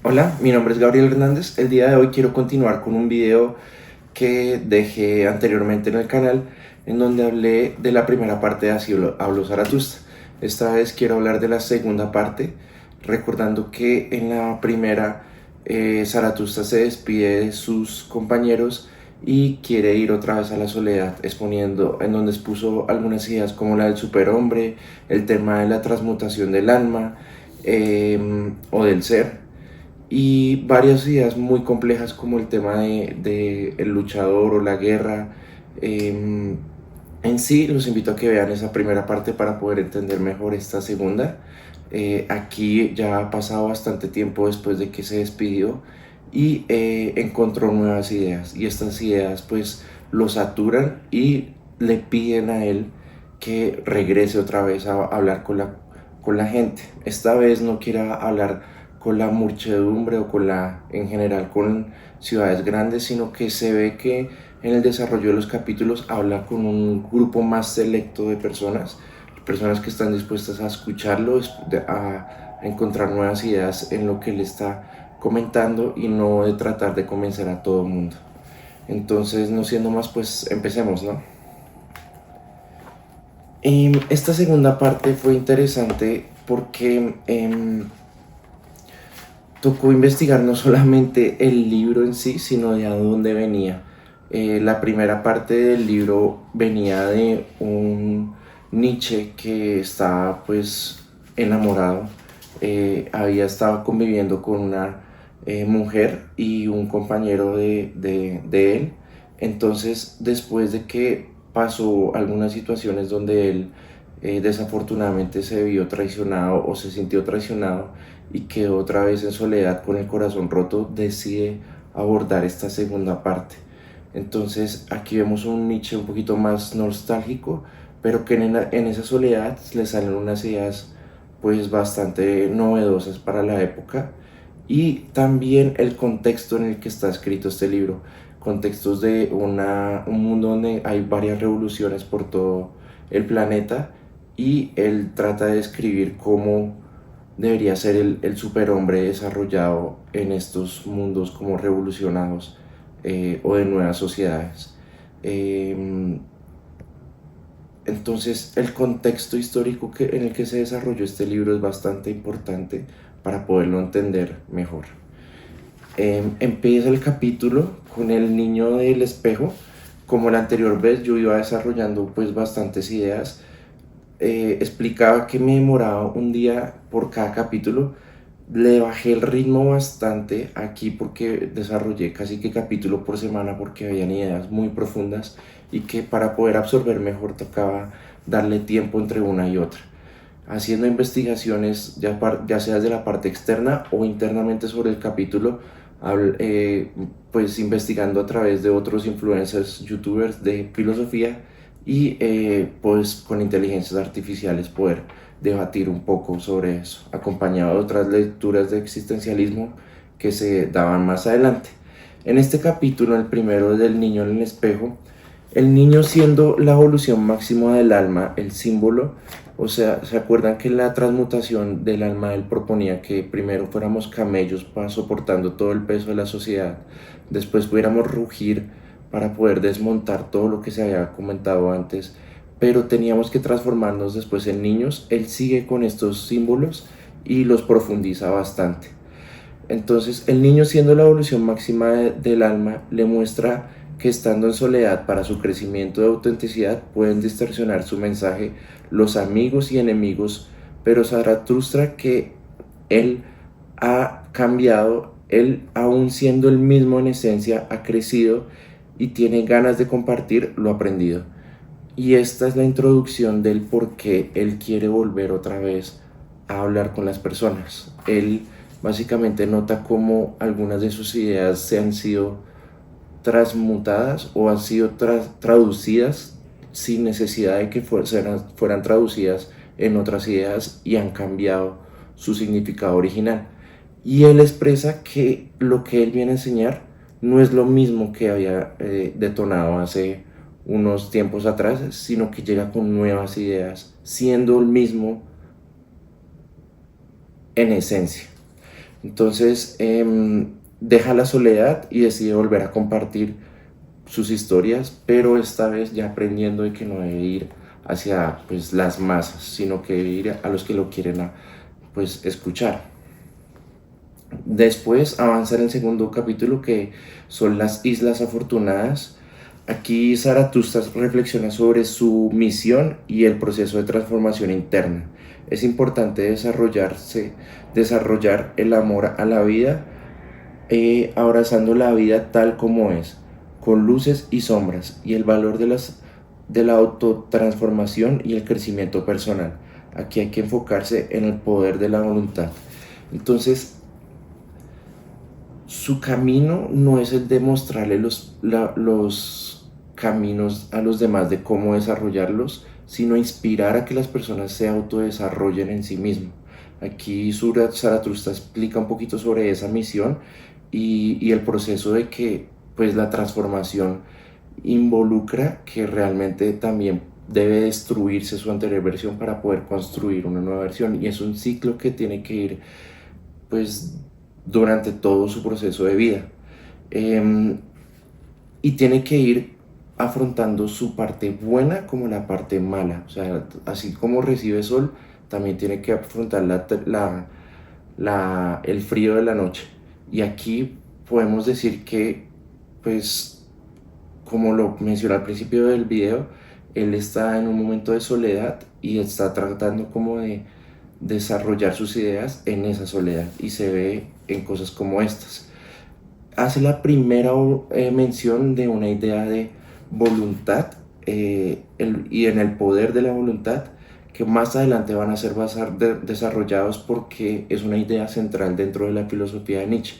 Hola, mi nombre es Gabriel Hernández. El día de hoy quiero continuar con un video que dejé anteriormente en el canal, en donde hablé de la primera parte de Así habló Zaratustra. Esta vez quiero hablar de la segunda parte, recordando que en la primera Zaratustra se despide de sus compañeros y quiere ir otra vez a la soledad, exponiendo en donde expuso algunas ideas como la del superhombre, el tema de la transmutación del alma o del ser, y varias ideas muy complejas como el tema de el luchador o la guerra. Eh, en sí, los invito a que vean esa primera parte para poder entender mejor esta segunda. Aquí ya ha pasado bastante tiempo después de que se despidió y encontró nuevas ideas, y estas ideas pues lo saturan y le piden a él que regrese otra vez a hablar con la gente. Esta vez no quiere hablar con la muchedumbre o en general con ciudades grandes, sino que se ve que en el desarrollo de los capítulos habla con un grupo más selecto de personas, personas que están dispuestas a escucharlo, a encontrar nuevas ideas en lo que él está comentando y no de tratar de convencer a todo el mundo. Entonces, no siendo más, pues empecemos, ¿no? Esta segunda parte fue interesante porque tocó investigar no solamente el libro en sí, sino de a dónde venía. La primera parte del libro venía de un Nietzsche que estaba pues enamorado. Había estado conviviendo con una mujer y un compañero de él. Entonces, después de que pasó algunas situaciones donde él desafortunadamente se vio traicionado o se sintió traicionado y quedó otra vez en soledad con el corazón roto, decide abordar esta segunda parte. Entonces aquí vemos un Nietzsche un poquito más nostálgico, pero que en esa soledad le salen unas ideas pues bastante novedosas para la época, y también el contexto en el que está escrito este libro, contextos de un mundo donde hay varias revoluciones por todo el planeta, y él trata de describir cómo debería ser el superhombre desarrollado en estos mundos como revolucionados, o de nuevas sociedades. Eh, entonces el contexto histórico en el que se desarrolló este libro es bastante importante para poderlo entender mejor. Empieza el capítulo con el niño del espejo. Como la anterior vez, yo iba desarrollando pues bastantes ideas. Explicaba que me demoraba un día por cada capítulo. Le bajé el ritmo bastante aquí porque desarrollé casi que capítulo por semana, porque habían ideas muy profundas y que para poder absorber mejor tocaba darle tiempo entre una y otra, haciendo investigaciones ya sea de la parte externa o internamente sobre el capítulo, pues investigando a través de otros influencers, youtubers de filosofía, y pues con inteligencias artificiales poder debatir un poco sobre eso, acompañado de otras lecturas de existencialismo que se daban más adelante. En este capítulo, el primero del niño en el espejo, el niño siendo la evolución máxima del alma, el símbolo. O sea, ¿se acuerdan que la transmutación del alma él proponía que primero fuéramos camellos para soportando todo el peso de la sociedad, después pudiéramos rugir para poder desmontar todo lo que se había comentado antes, pero teníamos que transformarnos después en niños? Él sigue con estos símbolos y los profundiza bastante. Entonces, el niño, siendo la evolución máxima del alma, le muestra que estando en soledad para su crecimiento de autenticidad pueden distorsionar su mensaje los amigos y enemigos, pero Zaratustra, que él ha cambiado, él aún siendo el mismo en esencia, ha crecido y tiene ganas de compartir lo aprendido. Y esta es la introducción del por qué él quiere volver otra vez a hablar con las personas. Él básicamente nota cómo algunas de sus ideas se han sido transmutadas o han sido traducidas sin necesidad de que fueran traducidas en otras ideas, y han cambiado su significado original. Y él expresa que lo que él viene a enseñar no es lo mismo que había detonado hace unos tiempos atrás, sino que llega con nuevas ideas, siendo el mismo en esencia. Entonces deja la soledad y decide volver a compartir sus historias, pero esta vez ya aprendiendo de que no debe ir hacia pues, las masas, sino que debe ir a los que lo quieren pues, escuchar. Después avanza en el segundo capítulo, que son las Islas Afortunadas. Aquí Zaratustra reflexiona sobre su misión y el proceso de transformación interna. Es importante desarrollar el amor a la vida, abrazando la vida tal como es, con luces y sombras, y el valor de la autotransformación y el crecimiento personal. Aquí hay que enfocarse en el poder de la voluntad. Entonces, su camino no es el de mostrarle los caminos a los demás de cómo desarrollarlos, sino inspirar a que las personas se autodesarrollen en sí mismos. Aquí Zaratustra explica un poquito sobre esa misión y el proceso de que pues, la transformación involucra que realmente también debe destruirse su anterior versión para poder construir una nueva versión, y es un ciclo que tiene que ir pues durante todo su proceso de vida. Y tiene que ir afrontando su parte buena como la parte mala. O sea, así como recibe sol, también tiene que afrontar el frío de la noche. Y aquí podemos decir que, pues, como lo mencioné al principio del video, él está en un momento de soledad y está tratando como de desarrollar sus ideas en esa soledad, y se ve en cosas como estas. Hace la primera mención de una idea de voluntad y en el poder de la voluntad, que más adelante van a ser desarrollados porque es una idea central dentro de la filosofía de Nietzsche.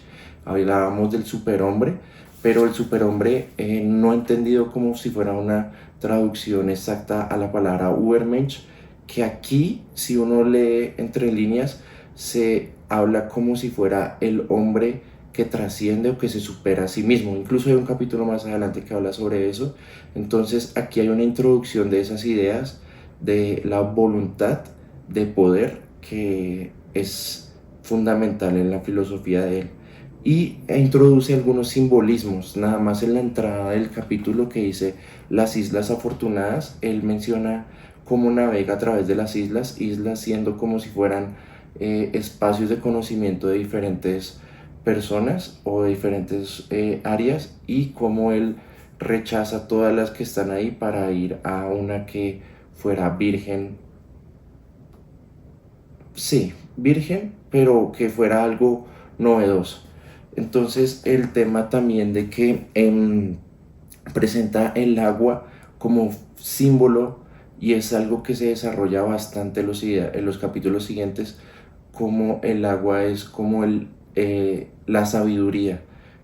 Hablábamos del superhombre, pero el superhombre no entendido como si fuera una traducción exacta a la palabra Übermensch, que aquí, si uno lee entre líneas, se habla como si fuera el hombre que trasciende o que se supera a sí mismo. Incluso hay un capítulo más adelante que habla sobre eso. Entonces aquí hay una introducción de esas ideas de la voluntad de poder, que es fundamental en la filosofía de él, y introduce algunos simbolismos. Nada más en la entrada del capítulo que dice las Islas Afortunadas, él menciona cómo navega a través de las islas siendo como si fueran espacios de conocimiento de diferentes personas o de diferentes áreas, y cómo él rechaza todas las que están ahí para ir a una que fuera virgen. Sí, virgen, pero que fuera algo novedoso. Entonces el tema también de que presenta el agua como símbolo, y es algo que se desarrolla bastante en los capítulos siguientes, como el agua es como la sabiduría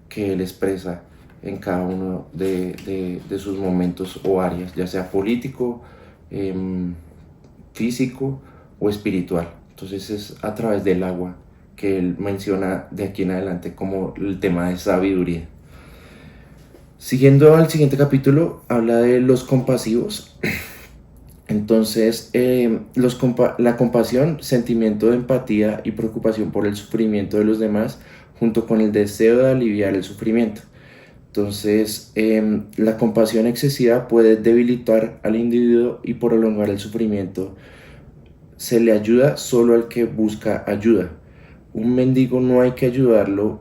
que él expresa en cada uno de sus momentos o áreas, ya sea político, físico o espiritual. Entonces es a través del agua que él menciona de aquí en adelante como el tema de sabiduría. Siguiendo al siguiente capítulo, habla de los compasivos. Entonces, la compasión, sentimiento de empatía y preocupación por el sufrimiento de los demás, junto con el deseo de aliviar el sufrimiento. Entonces, la compasión excesiva puede debilitar al individuo y prolongar el sufrimiento. Se le ayuda solo al que busca ayuda. Un mendigo no hay que ayudarlo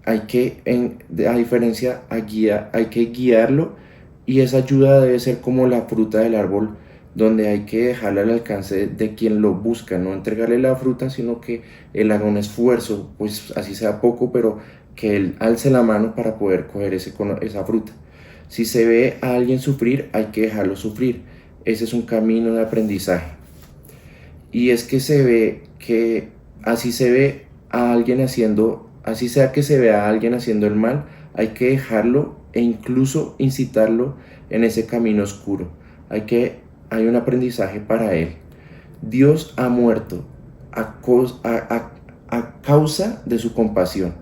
a diferencia hay que guiarlo, y esa ayuda debe ser como la fruta del árbol, donde hay que dejarla al alcance de quien lo busca, no entregarle la fruta, sino que él haga un esfuerzo, pues así sea poco, pero que él alce la mano para poder coger esa fruta. Si se ve a alguien sufrir, hay que dejarlo sufrir. Ese es un camino de aprendizaje. Y es que se ve que así se ve a alguien haciendo, así sea que se vea a alguien haciendo el mal, hay que dejarlo e incluso incitarlo en ese camino oscuro. Hay un aprendizaje para él. Dios ha muerto a causa de su compasión,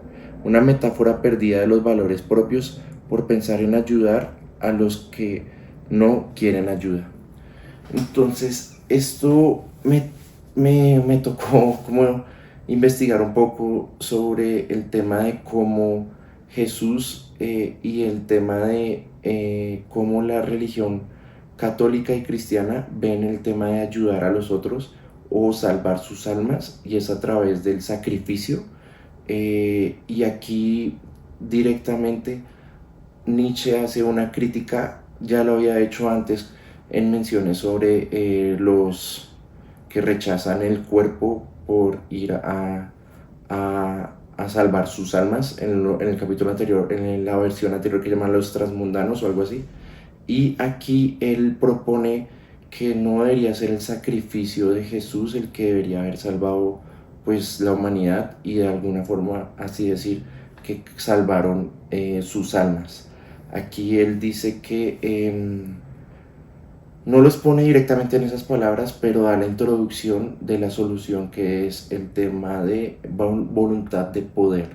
una metáfora perdida de los valores propios por pensar en ayudar a los que no quieren ayuda. Entonces, esto me tocó como investigar un poco sobre el tema de cómo Jesús y el tema de cómo la religión católica y cristiana ven el tema de ayudar a los otros o salvar sus almas, y es a través del sacrificio. Y aquí directamente Nietzsche hace una crítica, ya lo había hecho antes en menciones sobre los que rechazan el cuerpo por ir a salvar sus almas en el capítulo anterior, en la versión anterior que llaman los transmundanos o algo así. Y aquí él propone que no debería ser el sacrificio de Jesús el que debería haber salvado pues la humanidad, y de alguna forma así decir que salvaron sus almas. Aquí él dice que no los pone directamente en esas palabras, pero da la introducción de la solución, que es el tema de voluntad de poder,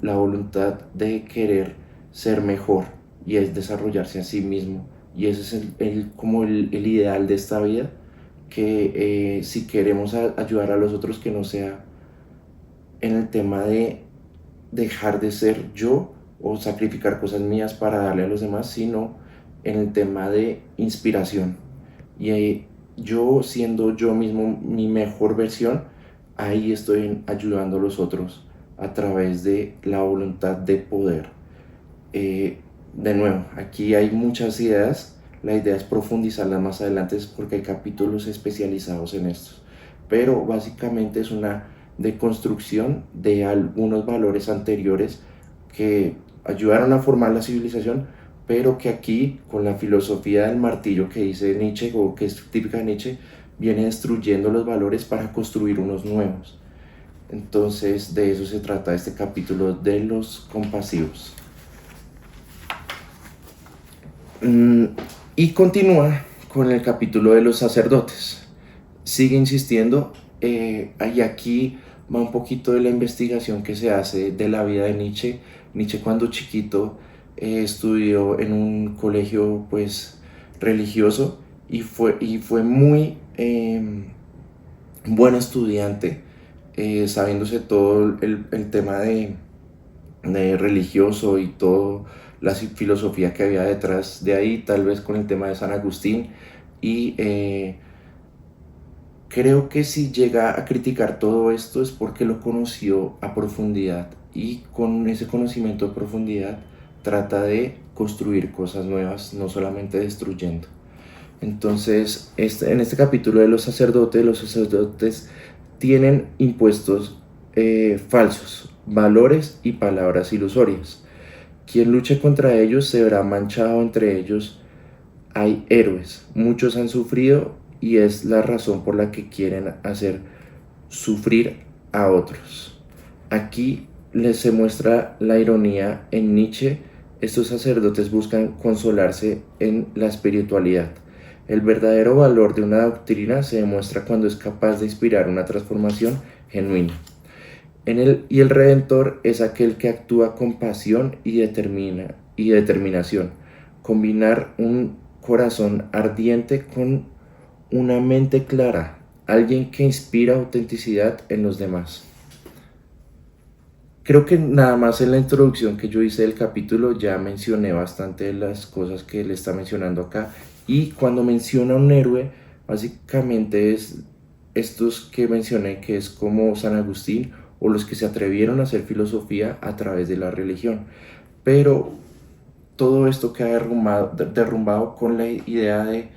la voluntad de querer ser mejor, y es desarrollarse a sí mismo. Y ese es como el ideal de esta vida, que si queremos ayudar a los otros, que no sea en el tema de dejar de ser yo o sacrificar cosas mías para darle a los demás, sino en el tema de inspiración. Y yo siendo yo mismo mi mejor versión, ahí estoy ayudando a los otros a través de la voluntad de poder. De nuevo, aquí hay muchas ideas. La idea es profundizarlas más adelante porque hay capítulos especializados en estos. Pero básicamente es una deconstrucción de algunos valores anteriores que ayudaron a formar la civilización, pero que aquí, con la filosofía del martillo que dice Nietzsche, o que es típica de Nietzsche, viene destruyendo los valores para construir unos nuevos. Entonces, de eso se trata este capítulo de los compasivos. Y continúa con el capítulo de los sacerdotes. Sigue insistiendo, y aquí va un poquito de la investigación que se hace de la vida de Nietzsche. Nietzsche, cuando chiquito, estudió en un colegio pues religioso, y fue muy buen estudiante, sabiéndose todo el tema de religioso y todo la filosofía que había detrás de ahí, tal vez con el tema de San Agustín. Y creo que si llega a criticar todo esto es porque lo conoció a profundidad, y con ese conocimiento a profundidad trata de construir cosas nuevas, no solamente destruyendo. Entonces, en este capítulo de los sacerdotes tienen impuestos falsos, valores y palabras ilusorias. Quien luche contra ellos se verá manchado. Entre ellos hay héroes, muchos han sufrido, y es la razón por la que quieren hacer sufrir a otros. Aquí se muestra la ironía en Nietzsche. Estos sacerdotes buscan consolarse en la espiritualidad. El verdadero valor de una doctrina se demuestra cuando es capaz de inspirar una transformación genuina. Y el Redentor es aquel que actúa con pasión y determinación. Combinar un corazón ardiente con una mente clara, alguien que inspira autenticidad en los demás. Creo que nada más en la introducción que yo hice del capítulo ya mencioné bastante de las cosas que él está mencionando acá. Y cuando menciona un héroe, básicamente es estos que mencioné, que es como San Agustín, o los que se atrevieron a hacer filosofía a través de la religión. Pero todo esto queda derrumbado con la idea de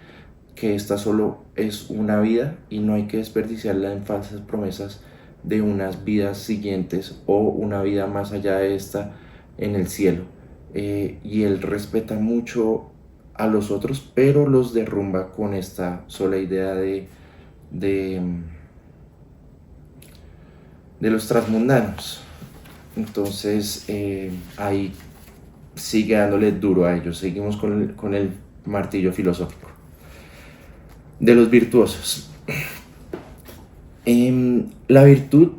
que esta solo es una vida y no hay que desperdiciarla en falsas promesas de unas vidas siguientes o una vida más allá de esta en el cielo. Y él respeta mucho a los otros, pero los derrumba con esta sola idea de los transmundanos. Entonces ahí sigue dándole duro a ellos. Seguimos con el martillo filosófico de los virtuosos. La virtud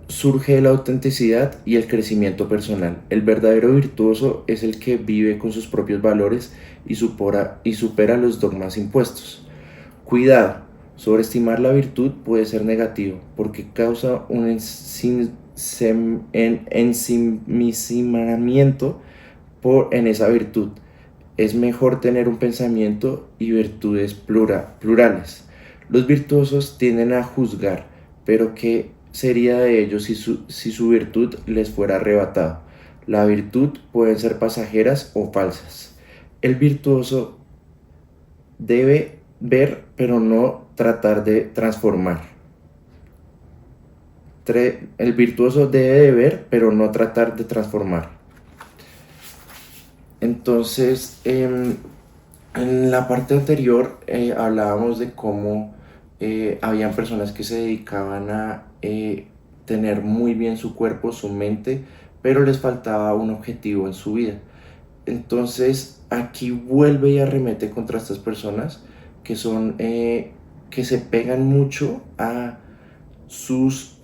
surge de la autenticidad y el crecimiento personal. El verdadero virtuoso es el que vive con sus propios valores y supera los dogmas impuestos. Cuidado, Sobreestimar la virtud puede ser negativo porque causa un ensimismamiento en esa virtud. Es mejor tener un pensamiento y virtudes plurales. Los virtuosos tienden a juzgar, pero ¿qué sería de ellos si su virtud les fuera arrebatada? La virtud pueden ser pasajeras o falsas. El virtuoso debe ver, pero no tratar de transformar. El virtuoso debe de ver, pero no tratar de transformar. Entonces, en la parte anterior hablábamos de cómo habían personas que se dedicaban a tener muy bien su cuerpo, su mente, pero les faltaba un objetivo en su vida. Entonces aquí vuelve y arremete contra estas personas que son que se pegan mucho a sus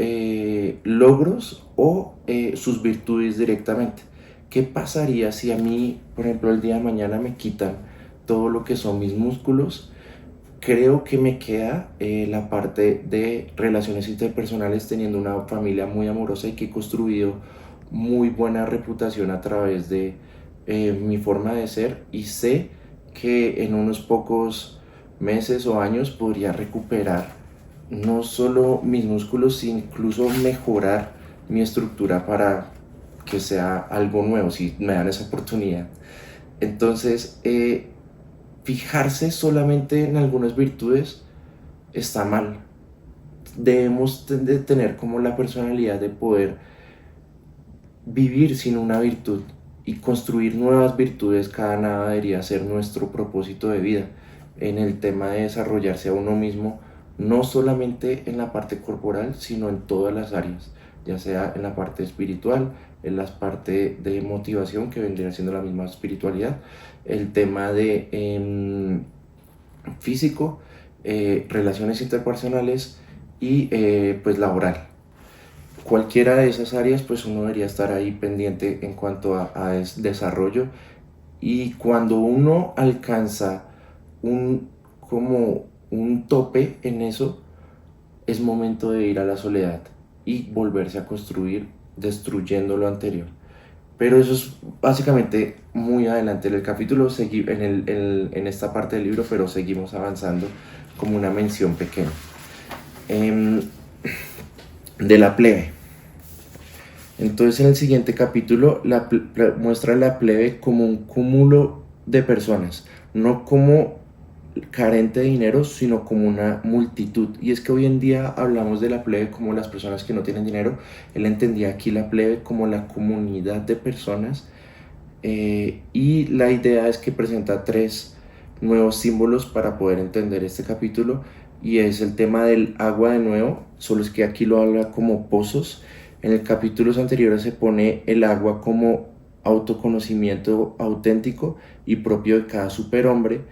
logros o sus virtudes directamente. ¿Qué pasaría si a mí, por ejemplo, el día de mañana me quitan todo lo que son mis músculos? Creo que me queda la parte de relaciones interpersonales, teniendo una familia muy amorosa y que he construido muy buena reputación a través de mi forma de ser, y sé que en unos pocos meses o años podría recuperar no solo mis músculos, sino incluso mejorar mi estructura para que sea algo nuevo, si me dan esa oportunidad. Entonces, fijarse solamente en algunas virtudes está mal. Debemos de tener como la personalidad de poder vivir sin una virtud y construir nuevas virtudes. Cada nada debería ser nuestro propósito de vida en el tema de desarrollarse a uno mismo, no solamente en la parte corporal, sino en todas las áreas, ya sea en la parte espiritual, en la parte de motivación, que vendría siendo la misma espiritualidad, el tema de físico, relaciones interpersonales y pues laboral. Cualquiera de esas áreas, pues uno debería estar ahí pendiente en cuanto a desarrollo, y cuando uno alcanza como un tope en eso, es momento de ir a la soledad y volverse a construir destruyendo lo anterior. Pero eso es básicamente muy adelante en el capítulo, en esta parte del libro, pero seguimos avanzando como una mención pequeña. De la plebe. Entonces en el siguiente capítulo muestra la plebe como un cúmulo de personas, no como carente de dinero, sino como una multitud. Y es que hoy en día hablamos de la plebe como las personas que no tienen dinero. Él entendía aquí la plebe como la comunidad de personas, y la idea es que presenta 3 nuevos símbolos para poder entender este capítulo, y es el tema del agua de nuevo, solo es que aquí lo habla como pozos. En el capítulos anteriores se pone el agua como autoconocimiento auténtico y propio de cada superhombre.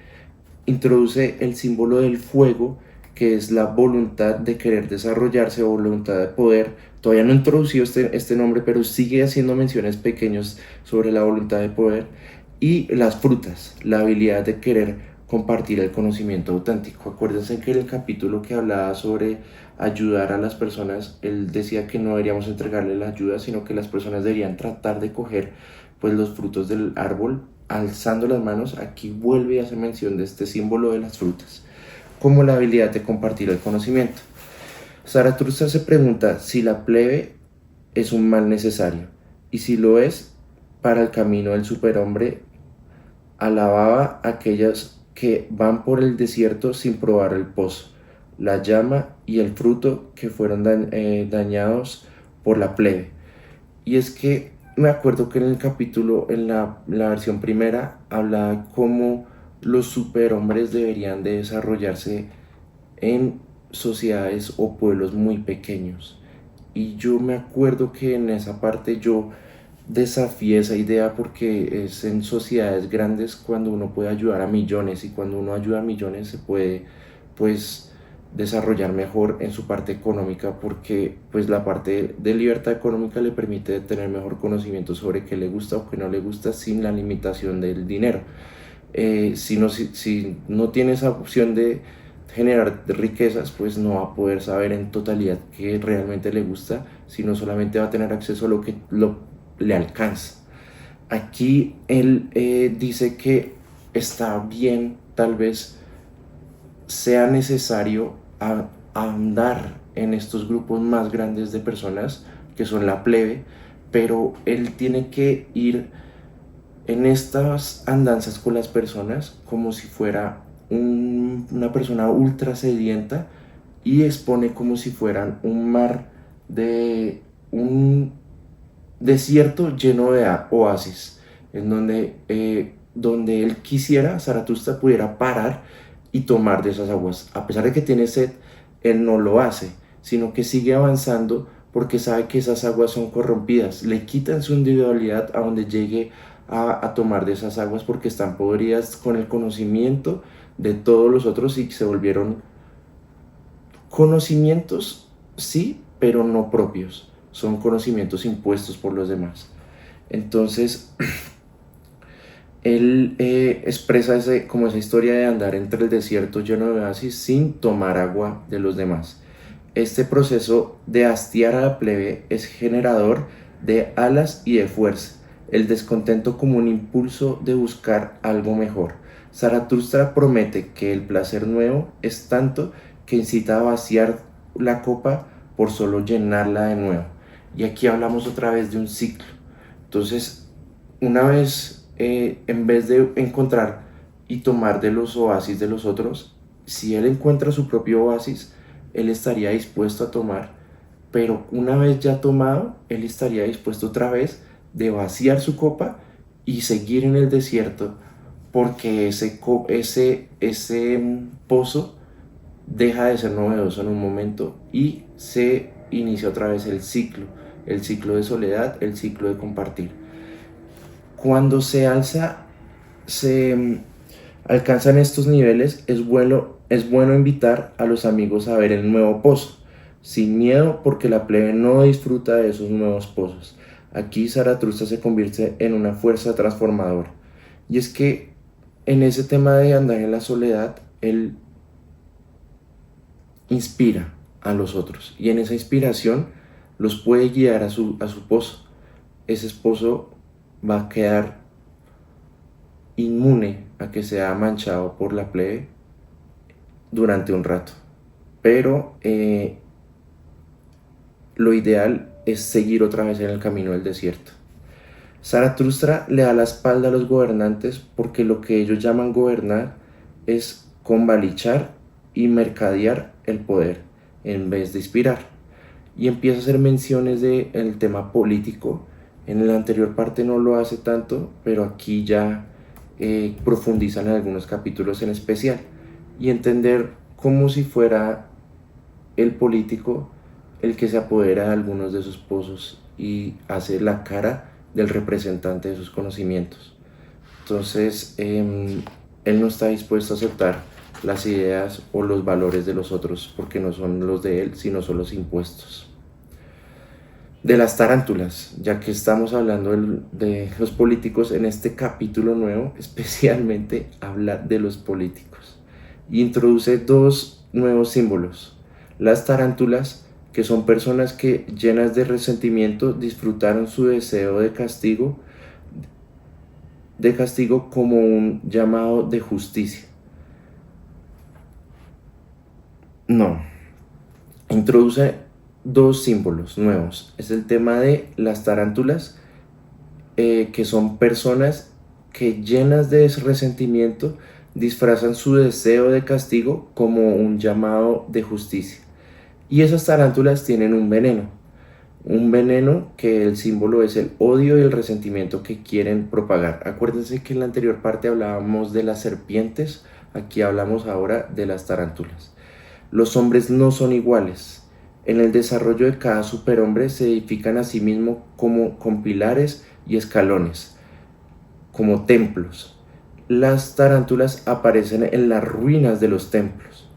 Introduce el símbolo del fuego, que es la voluntad de querer desarrollarse o voluntad de poder. Todavía no he introducido este nombre, pero sigue haciendo menciones pequeñas sobre la voluntad de poder. Y las frutas, la habilidad de querer compartir el conocimiento auténtico. Acuérdense que en el capítulo que hablaba sobre ayudar a las personas, él decía que no deberíamos entregarle la ayuda, sino que las personas deberían tratar de coger pues los frutos del árbol alzando las manos. Aquí vuelve y hace mención de este símbolo de las frutas como la habilidad de compartir el conocimiento. Zaratustra se pregunta si la plebe es un mal necesario, y si lo es, para el camino del superhombre. Alababa a aquellas que van por el desierto sin probar el pozo, la llama y el fruto que fueron dañados por la plebe. Y es que me acuerdo que en el capítulo, en la versión primera, hablaba cómo los superhombres deberían de desarrollarse en sociedades o pueblos muy pequeños. Y yo me acuerdo que en esa parte yo desafié esa idea, porque es en sociedades grandes cuando uno puede ayudar a millones, y cuando uno ayuda a millones se puede pues desarrollar mejor en su parte económica, porque pues la parte de libertad económica le permite tener mejor conocimiento sobre qué le gusta o qué no le gusta sin la limitación del dinero. Si no tiene esa opción generar riquezas, pues no va a poder saber en totalidad qué realmente le gusta, sino solamente va a tener acceso a lo que le alcanza. Aquí él dice que está bien, tal vez sea necesario andar en estos grupos más grandes de personas, que son la plebe, pero él tiene que ir en estas andanzas con las personas como si fuera una persona ultra sedienta, y expone como si fueran un mar de un desierto lleno de oasis, en donde él quisiera, Zaratustra, pudiera parar y tomar de esas aguas. A pesar de que tiene sed, él no lo hace, sino que sigue avanzando porque sabe que esas aguas son corrompidas. Le quitan su individualidad a donde llegue a tomar de esas aguas, porque están podridas con el conocimiento de todos los otros y se volvieron conocimientos, sí, pero no propios. Son conocimientos impuestos por los demás. Entonces, él expresa como esa historia de andar entre el desierto lleno de oasis sin tomar agua de los demás. Este proceso de hastiar a la plebe es generador de alas y de fuerza, el descontento como un impulso de buscar algo mejor. Zaratustra promete que el placer nuevo es tanto que incita a vaciar la copa por solo llenarla de nuevo. Y aquí hablamos otra vez de un ciclo. Entonces, una vez, en vez de encontrar y tomar de los oasis de los otros, si él encuentra su propio oasis, él estaría dispuesto a tomar, pero una vez ya tomado, él estaría dispuesto otra vez de vaciar su copa y seguir en el desierto, porque ese pozo deja de ser novedoso en un momento y se inicia otra vez el ciclo de soledad, el ciclo de compartir. Cuando se alcanzan estos niveles, es bueno invitar a los amigos a ver el nuevo pozo, sin miedo, porque la plebe no disfruta de esos nuevos pozos. Aquí Zaratustra se convierte en una fuerza transformadora. Y es que en ese tema de andar en la soledad, él inspira a los otros, y en esa inspiración los puede guiar a su pozo. Ese pozo va a quedar inmune a que sea manchado por la plebe durante un rato, pero lo ideal es seguir otra vez en el camino del desierto. Zaratustra le da la espalda a los gobernantes, porque lo que ellos llaman gobernar es convalichar y mercadear el poder en vez de inspirar, y empieza a hacer menciones del tema político. En la anterior parte no lo hace tanto, pero aquí ya profundizan en algunos capítulos en especial, y entender como si fuera el político el que se apodera de algunos de sus pozos y hace la cara del representante de sus conocimientos. Entonces, él no está dispuesto a aceptar las ideas o los valores de los otros, porque no son los de él, sino son los impuestos. De las tarántulas, ya que estamos hablando de los políticos, en este capítulo nuevo especialmente habla de los políticos. Introduce dos nuevos símbolos: las tarántulas, que son personas que, llenas de resentimiento, disfrutaron su deseo de castigo como un llamado de justicia. Introduce dos símbolos nuevos. Es el tema de las tarántulas, que son personas que, llenas de resentimiento, disfrazan su deseo de castigo como un llamado de justicia. Y esas tarántulas tienen un veneno que el símbolo es el odio y el resentimiento que quieren propagar. Acuérdense que en la anterior parte hablábamos de las serpientes, aquí hablamos ahora de las tarántulas. Los hombres no son iguales. En el desarrollo de cada superhombre se edifican a sí mismos como con pilares y escalones, como templos. Las tarántulas aparecen en las ruinas de los templos.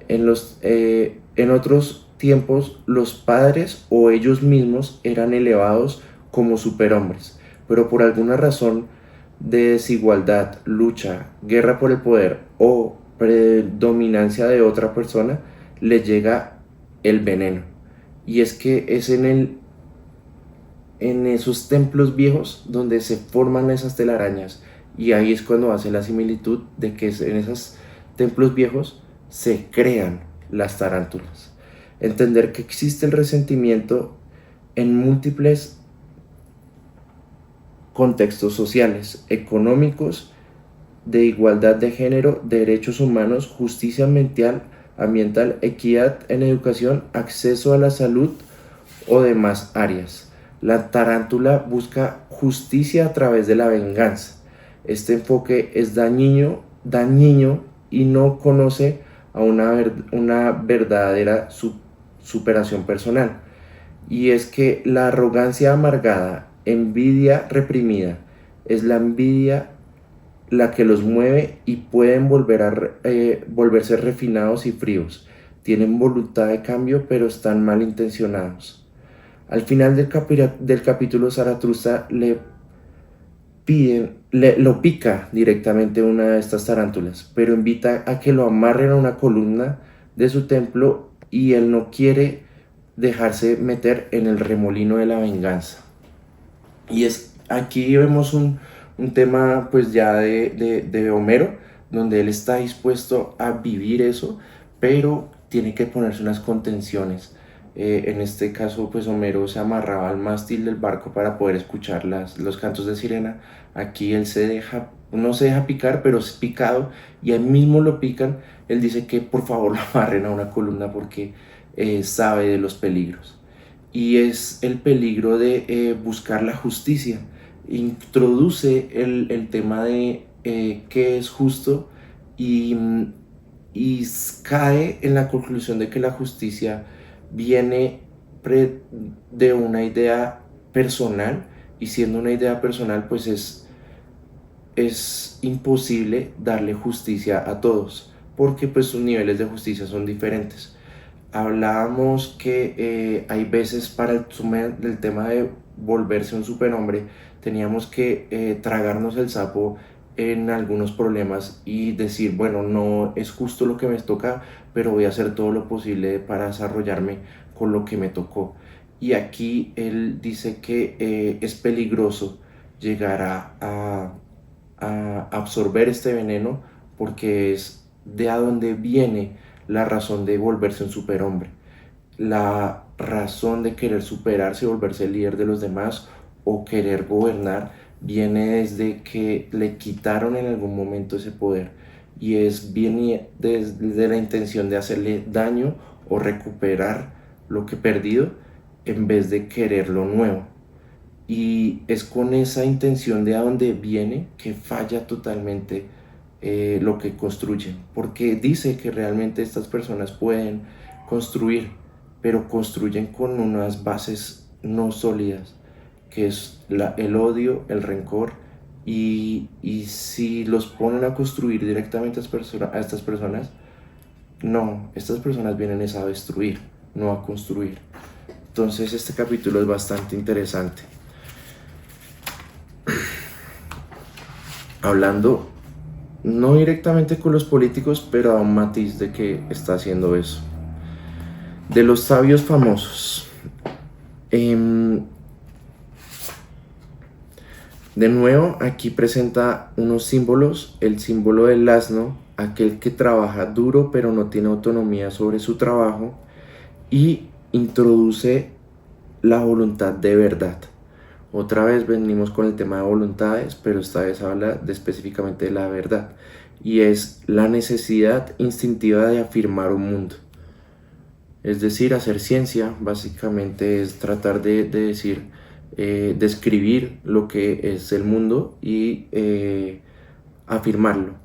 En otros tiempos, los padres o ellos mismos eran elevados como superhombres, pero por alguna razón de desigualdad, lucha, guerra por el poder o predominancia de otra persona, le llega el veneno. Y es que es en esos templos viejos donde se forman esas telarañas, y ahí es cuando hace la similitud de que en esos templos viejos se crean las tarántulas. Entender que existe el resentimiento en múltiples contextos sociales, económicos, de igualdad de género, derechos humanos, justicia ambiental, equidad en educación, acceso a la salud o demás áreas. La tarántula busca justicia a través de la venganza. Este enfoque es dañino y no conoce a una verdadera superación personal. Y es que la arrogancia amargada, envidia reprimida, es la envidia la que los mueve y pueden volverse refinados y fríos. Tienen voluntad de cambio, pero están malintencionados. Al final del capítulo, Zaratustra lo pica directamente una de estas tarántulas, pero invita a que lo amarren a una columna de su templo, y él no quiere dejarse meter en el remolino de la venganza. Y aquí vemos un tema pues ya de Homero, donde él está dispuesto a vivir eso, pero tiene que ponerse unas contenciones. En este caso pues Homero se amarraba al mástil del barco para poder escuchar los cantos de sirena. Aquí él no se deja picar, pero es picado, y ahí mismo lo pican. Él dice que por favor lo amarren a una columna porque sabe de los peligros. Y es el peligro de buscar la justicia. Introduce el tema de qué es justo, y cae en la conclusión de que la justicia viene de una idea personal, y siendo una idea personal pues es imposible darle justicia a todos, porque pues sus niveles de justicia son diferentes. Hablábamos que hay veces para el tema de volverse un superhombre teníamos que tragarnos el sapo en algunos problemas y decir, bueno, no es justo lo que me toca, pero voy a hacer todo lo posible para desarrollarme con lo que me tocó. Y aquí él dice que es peligroso llegar a absorber este veneno, porque es de a donde viene la razón de volverse un superhombre, la razón de querer superarse y volverse el líder de los demás o querer gobernar, viene desde que le quitaron en algún momento ese poder, y viene desde la intención de hacerle daño o recuperar lo que perdido en vez de querer lo nuevo. Y es con esa intención de a dónde viene que falla totalmente lo que construyen, porque dice que realmente estas personas pueden construir, pero construyen con unas bases no sólidas, que es el odio, el rencor, y si los ponen a construir directamente a estas personas, no, estas personas vienen a destruir, no a construir. Entonces este capítulo es bastante interesante. Hablando no directamente con los políticos, pero a un matiz de que está haciendo eso. De los sabios famosos. De nuevo, aquí presenta unos símbolos. El símbolo del asno, aquel que trabaja duro pero no tiene autonomía sobre su trabajo, y introduce la voluntad de verdad. Otra vez venimos con el tema de voluntades, pero esta vez habla específicamente de la verdad, y es la necesidad instintiva de afirmar un mundo. Es decir, hacer ciencia básicamente es tratar de decir, describir lo que es el mundo y afirmarlo.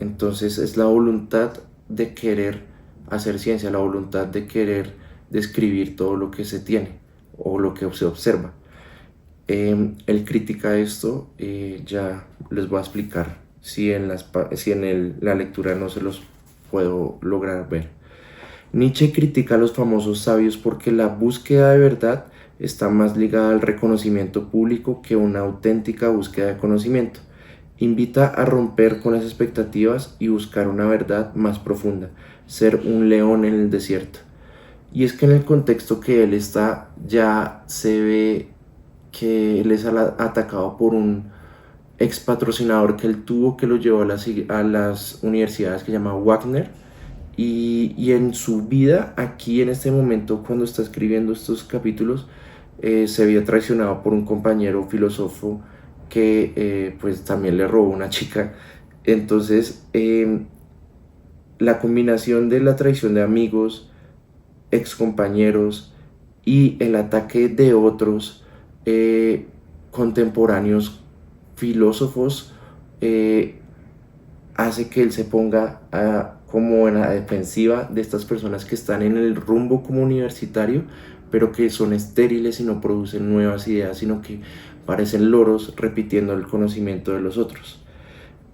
Entonces es la voluntad de querer hacer ciencia, la voluntad de querer describir todo lo que se tiene o lo que se observa. Él critica esto, ya les voy a explicar si en la lectura no se los puedo lograr ver. Nietzsche critica a los famosos sabios porque la búsqueda de verdad está más ligada al reconocimiento público que una auténtica búsqueda de conocimiento. Invita a romper con las expectativas y buscar una verdad más profunda, ser un león en el desierto. Y es que en el contexto que él está, ya se ve que él es atacado por un ex patrocinador que él tuvo, que lo llevó a las universidades, que se llama Wagner. Y en su vida, aquí en este momento, cuando está escribiendo estos capítulos, se había traicionado por un compañero filósofo que pues también le robó una chica. Entonces, la combinación de la traición de amigos, ex compañeros y el ataque de otros contemporáneos filósofos, hace que él se ponga como en la defensiva de estas personas que están en el rumbo como universitario, pero que son estériles y no producen nuevas ideas, sino que parecen loros repitiendo el conocimiento de los otros,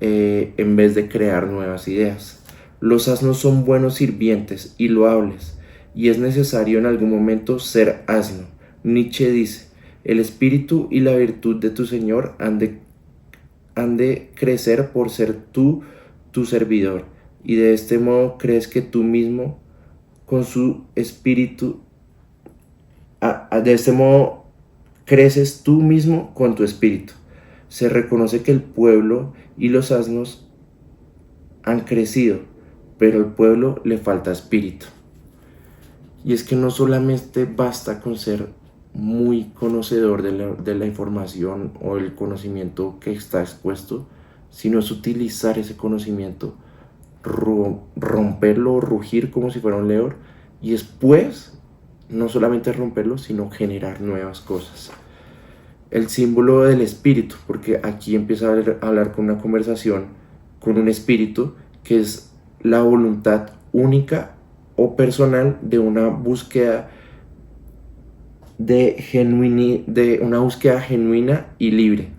en vez de crear nuevas ideas. Los asnos son buenos sirvientes y loables, y es necesario en algún momento ser asno. Nietzsche dice: el espíritu y la virtud de tu Señor han de crecer por ser tú tu servidor, y de este modo crees que tú mismo con su espíritu, de este modo creces tú mismo con tu espíritu. Se reconoce que el pueblo y los asnos han crecido, pero al pueblo le falta espíritu. Y es que no solamente basta con ser muy conocedor de la información o el conocimiento que está expuesto, sino es utilizar ese conocimiento, romperlo, rugir como si fuera un león, y después no solamente romperlo, sino generar nuevas cosas. El símbolo del espíritu, porque aquí empieza a hablar con una conversación con un espíritu, que es la voluntad única o personal de una búsqueda de una búsqueda genuina y libre.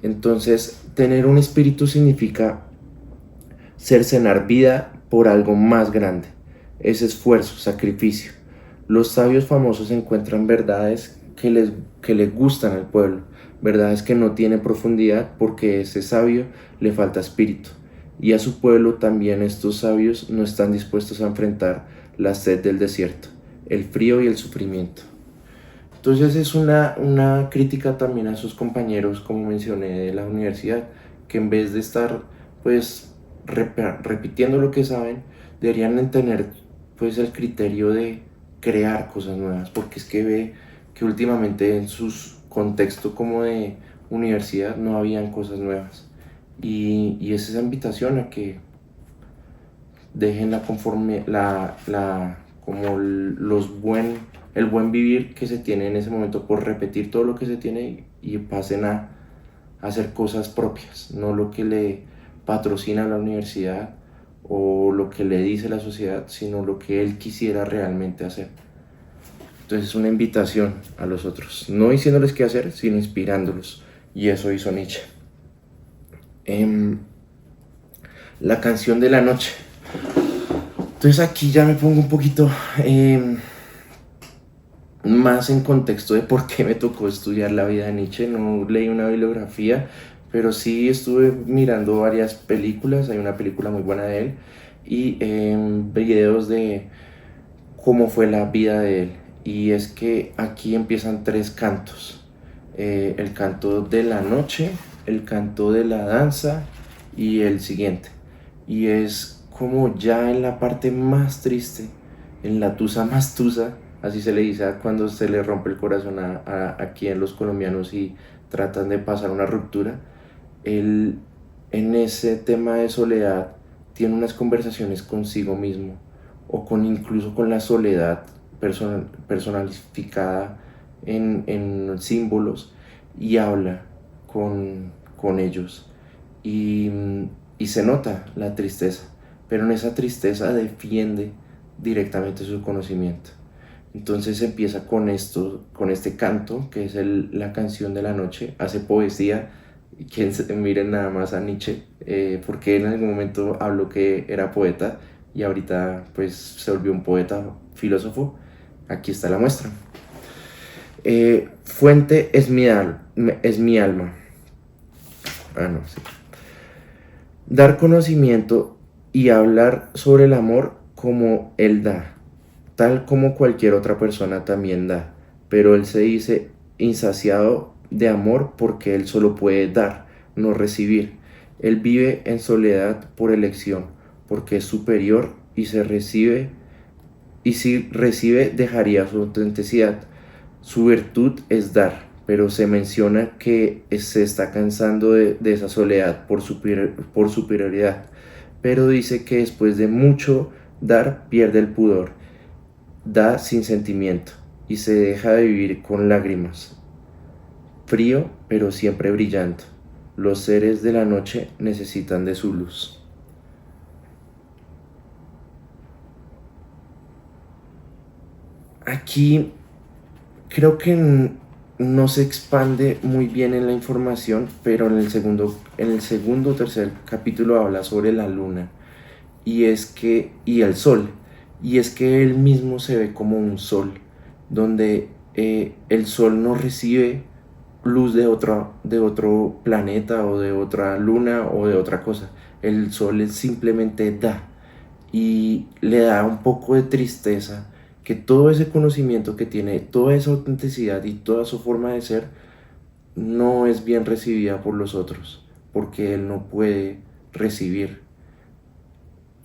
Entonces, tener un espíritu significa cercenar vida por algo más grande. Es esfuerzo, sacrificio. Los sabios famosos encuentran verdades que les gustan al pueblo, verdades que no tienen profundidad porque a ese sabio le falta espíritu. Y a su pueblo también estos sabios no están dispuestos a enfrentar la sed del desierto, el frío y el sufrimiento. Entonces es una crítica también a sus compañeros, como mencioné, de la universidad, que en vez de estar pues repitiendo lo que saben, deberían tener pues el criterio de crear cosas nuevas, porque es que ve que últimamente en sus contextos como de universidad no habían cosas nuevas. Y es esa invitación a que dejen como el buen vivir que se tiene en ese momento por repetir todo lo que se tiene, y pasen a hacer cosas propias, no lo que le patrocina la universidad o lo que le dice la sociedad, sino lo que él quisiera realmente hacer. Entonces es una invitación a los otros, no diciéndoles qué hacer, sino inspirándolos, y eso hizo Nietzsche. La canción de la noche. Entonces aquí ya me pongo un poquito más en contexto de por qué me tocó estudiar la vida de Nietzsche. No leí una bibliografía, pero sí estuve mirando varias películas. Hay una película muy buena de él y videos de cómo fue la vida de él. Y es que aquí empiezan tres cantos: el canto de la noche, el canto de la danza y el siguiente. Y es como ya en la parte más triste, en la tusa más tusa, así se le dice cuando se le rompe el corazón aquí en los colombianos y tratan de pasar una ruptura. Él, en ese tema de soledad, tiene unas conversaciones consigo mismo, o incluso con la soledad personificada en símbolos, y habla con ellos. Y se nota la tristeza, pero en esa tristeza defiende directamente su conocimiento. Entonces empieza con este canto, que es la canción de la noche, hace poesía. Miren nada más a Nietzsche, porque en algún momento habló que era poeta y ahorita pues se volvió un poeta filósofo. Aquí está la muestra. Fuente es mi alma. No, sí. Dar conocimiento y hablar sobre el amor como Él da, tal como cualquier otra persona también da, pero Él se dice insaciado de amor porque Él solo puede dar, no recibir. Él vive en soledad por elección, porque es superior y se recibe, y si recibe dejaría su autenticidad. Su virtud es dar, pero se menciona que se está cansando de esa soledad por superioridad, pero dice que después de mucho dar pierde el pudor, da sin sentimiento y se deja de vivir con lágrimas. Frío, pero siempre brillante. Los seres de la noche necesitan de su luz. Aquí creo que no se expande muy bien en la información, pero en el segundo o tercer capítulo habla sobre la luna y el sol, y es que él mismo se ve como un sol, donde el sol no recibe luz de otro planeta o de otra luna o de otra cosa. El sol simplemente da y le da un poco de tristeza que todo ese conocimiento que tiene, toda esa autenticidad y toda su forma de ser no es bien recibida por los otros, porque él no puede recibir.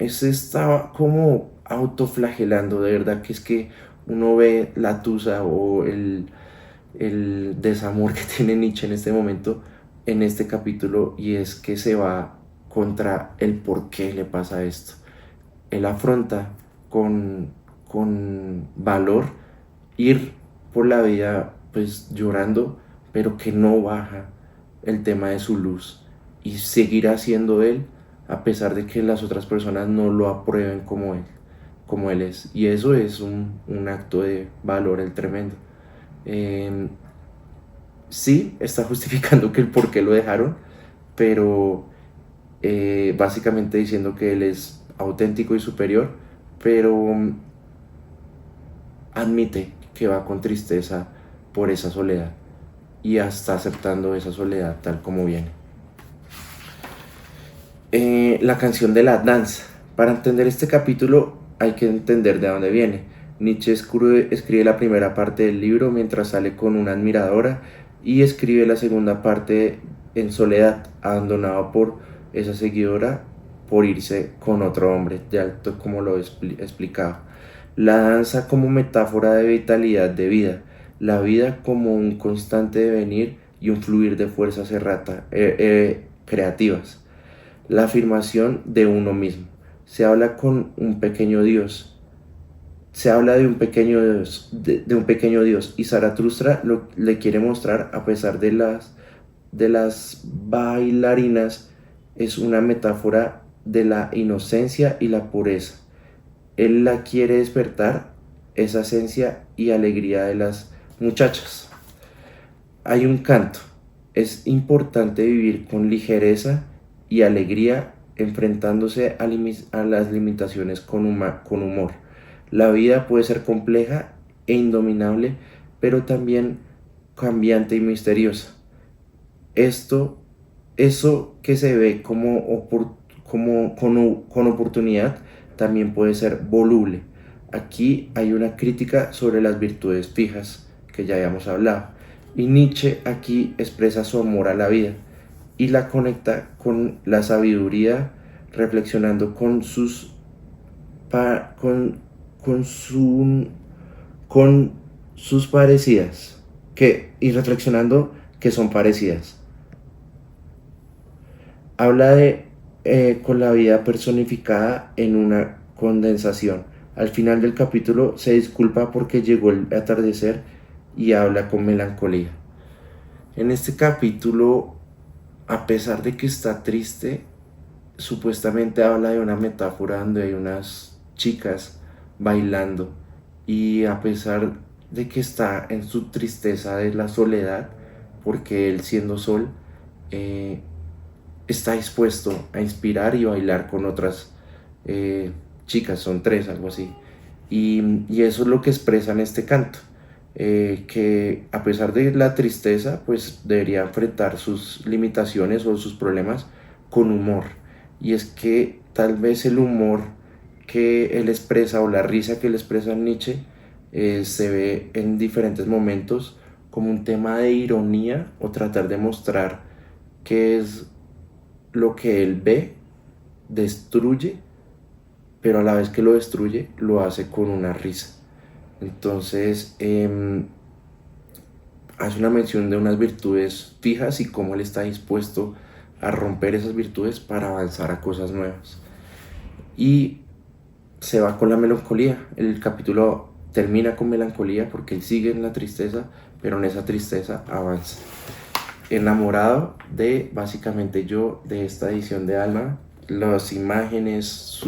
Se estaba como autoflagelando, de verdad que es que uno ve la tusa o el desamor que tiene Nietzsche en este momento, en este capítulo, y es que se va contra el por qué le pasa esto. Él afronta con valor ir por la vida pues llorando, pero que no baja el tema de su luz y seguirá siendo él a pesar de que las otras personas no lo aprueben como él es. Y eso es un acto de valor el tremendo. Eh, sí, está justificando que el por qué lo dejaron, pero básicamente diciendo que él es auténtico y superior, pero admite que va con tristeza por esa soledad y hasta aceptando esa soledad tal como viene. La canción de la danza. Para entender este capítulo hay que entender de dónde viene. Nietzsche escribe la primera parte del libro mientras sale con una admiradora y escribe la segunda parte en soledad, abandonado por esa seguidora por irse con otro hombre, ya como lo he explicado. La danza como metáfora de vitalidad de vida, la vida como un constante devenir y un fluir de fuerzas creativas. La afirmación de uno mismo. Se habla con un pequeño Dios. Se habla de un pequeño Dios, de un pequeño Dios, y Zaratustra le quiere mostrar, a pesar de las bailarinas, es una metáfora de la inocencia y la pureza. Él la quiere despertar, esa esencia y alegría de las muchachas. Hay un canto. Es importante vivir con ligereza y alegría, enfrentándose a las limitaciones con humor. La vida puede ser compleja e indominable, pero también cambiante y misteriosa. Esto, eso que se ve con oportunidad, también puede ser voluble. Aquí hay una crítica sobre las virtudes fijas que ya habíamos hablado. Y Nietzsche aquí expresa su amor a la vida y la conecta con la sabiduría, reflexionando con, con, su, con sus parecidas, y reflexionando que son parecidas. Habla con la vida personificada en una condensación. Al final del capítulo se disculpa porque llegó el atardecer y habla con melancolía. En este capítulo, a pesar de que está triste, supuestamente habla de una metáfora donde hay unas chicas bailando, y a pesar de que está en su tristeza de la soledad, porque él siendo sol, eh, está dispuesto a inspirar y bailar con otras chicas, son tres, algo así. Y eso es lo que expresa en este canto, que a pesar de la tristeza, pues debería enfrentar sus limitaciones o sus problemas con humor. y es que tal vez el humor que él expresa o la risa que él expresa en Nietzsche se ve en diferentes momentos como un tema de ironía o tratar de mostrar qué es lo que él ve, destruye, pero a la vez que lo destruye lo hace con una risa. Entonces hace una mención de unas virtudes fijas y cómo él está dispuesto a romper esas virtudes para avanzar a cosas nuevas. Y se va con la melancolía. El capítulo termina con melancolía porque él sigue en la tristeza, pero en esa tristeza avanza. Enamorado de básicamente yo de esta edición de Alma, las imágenes,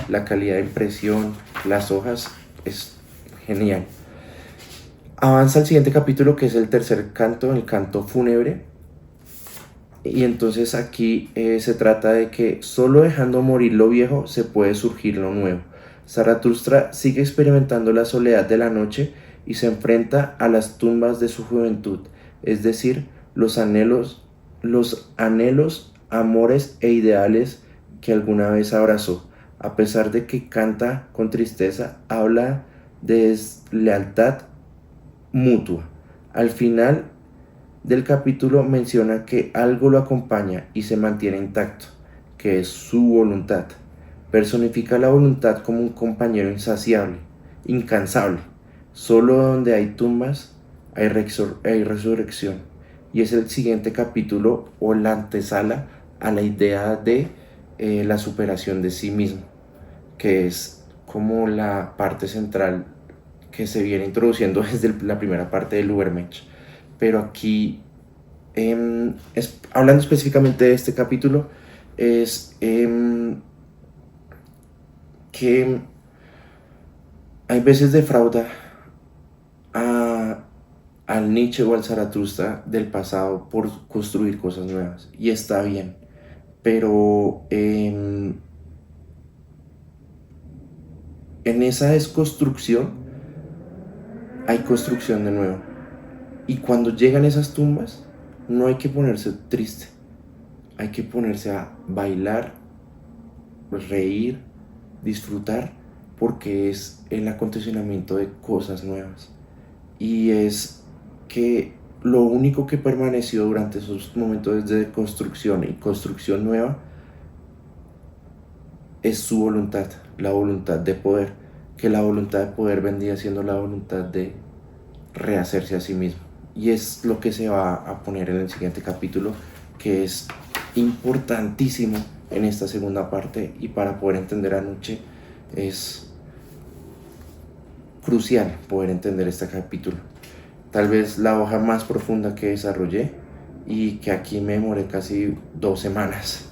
la calidad de impresión, las hojas, es genial. Avanza al siguiente capítulo, que es el tercer canto, el canto fúnebre. Y entonces aquí se trata de que solo dejando morir lo viejo se puede surgir lo nuevo. Zaratustra sigue experimentando la soledad de la noche y se enfrenta a las tumbas de su juventud, es decir, los anhelos, amores e ideales que alguna vez abrazó. A pesar de que canta con tristeza, habla de deslealtad mutua. Al final del capítulo menciona que algo lo acompaña y se mantiene intacto, que es su voluntad. Personifica la voluntad como un compañero insaciable, incansable. Solo donde hay tumbas hay resurrección. Y es el siguiente capítulo o la antesala a la idea de la superación de sí mismo, que es como la parte central que se viene introduciendo desde la primera parte del Übermensch. Pero aquí, hablando específicamente de este capítulo, es que hay veces defrauda al Nietzsche o al Zaratustra del pasado por construir cosas nuevas. Y está bien, pero en esa desconstrucción hay construcción de nuevo. Y cuando llegan esas tumbas, no hay que ponerse triste, hay que ponerse a bailar, reír, disfrutar, porque es el acondicionamiento de cosas nuevas. Y es que lo único que permaneció durante esos momentos de construcción y construcción nueva es su voluntad, la voluntad de poder, que la voluntad de poder vendría siendo la voluntad de rehacerse a sí mismo. Y es lo que se va a poner en el siguiente capítulo, que es importantísimo en esta segunda parte, y para poder entender a Nietzsche es crucial poder entender este capítulo. Tal vez la hoja más profunda que desarrollé y que aquí me demoré casi 2 semanas,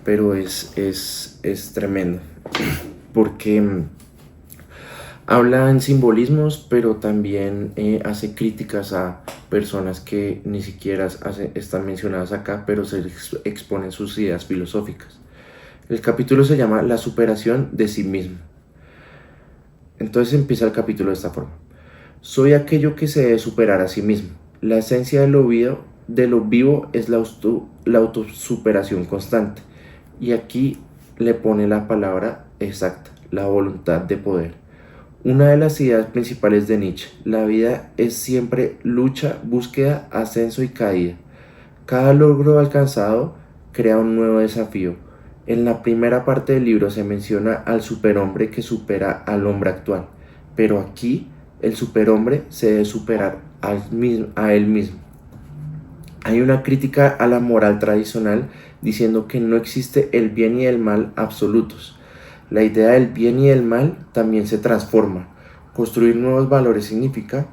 pero es tremendo porque habla en simbolismos, pero también hace críticas a personas que ni siquiera están mencionadas acá, pero se exponen sus ideas filosóficas. El capítulo se llama La superación de sí mismo. Entonces empieza el capítulo de esta forma. Soy aquello que se debe superar a sí mismo. La esencia de lo vivo es la autosuperación constante. Y aquí le pone la palabra exacta, la voluntad de poder. Una de las ideas principales de Nietzsche: la vida es siempre lucha, búsqueda, ascenso y caída. Cada logro alcanzado crea un nuevo desafío. En la primera parte del libro se menciona al superhombre que supera al hombre actual, pero aquí el superhombre se debe superar a él mismo. Hay una crítica a la moral tradicional diciendo que no existe el bien y el mal absolutos. La idea del bien y del mal también se transforma. Construir nuevos valores significa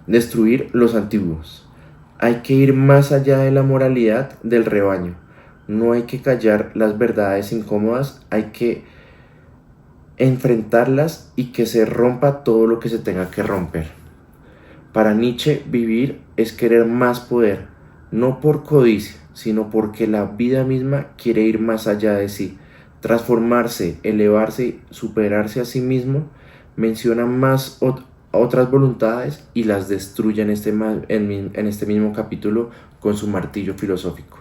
destruir los antiguos. Hay que ir más allá de la moralidad del rebaño. No hay que callar las verdades incómodas, hay que enfrentarlas y que se rompa todo lo que se tenga que romper. Para Nietzsche, vivir es querer más poder, no por codicia, sino porque la vida misma quiere ir más allá de sí, transformarse, elevarse, superarse a sí mismo. Menciona más otras voluntades y las destruye en este mismo capítulo con su martillo filosófico.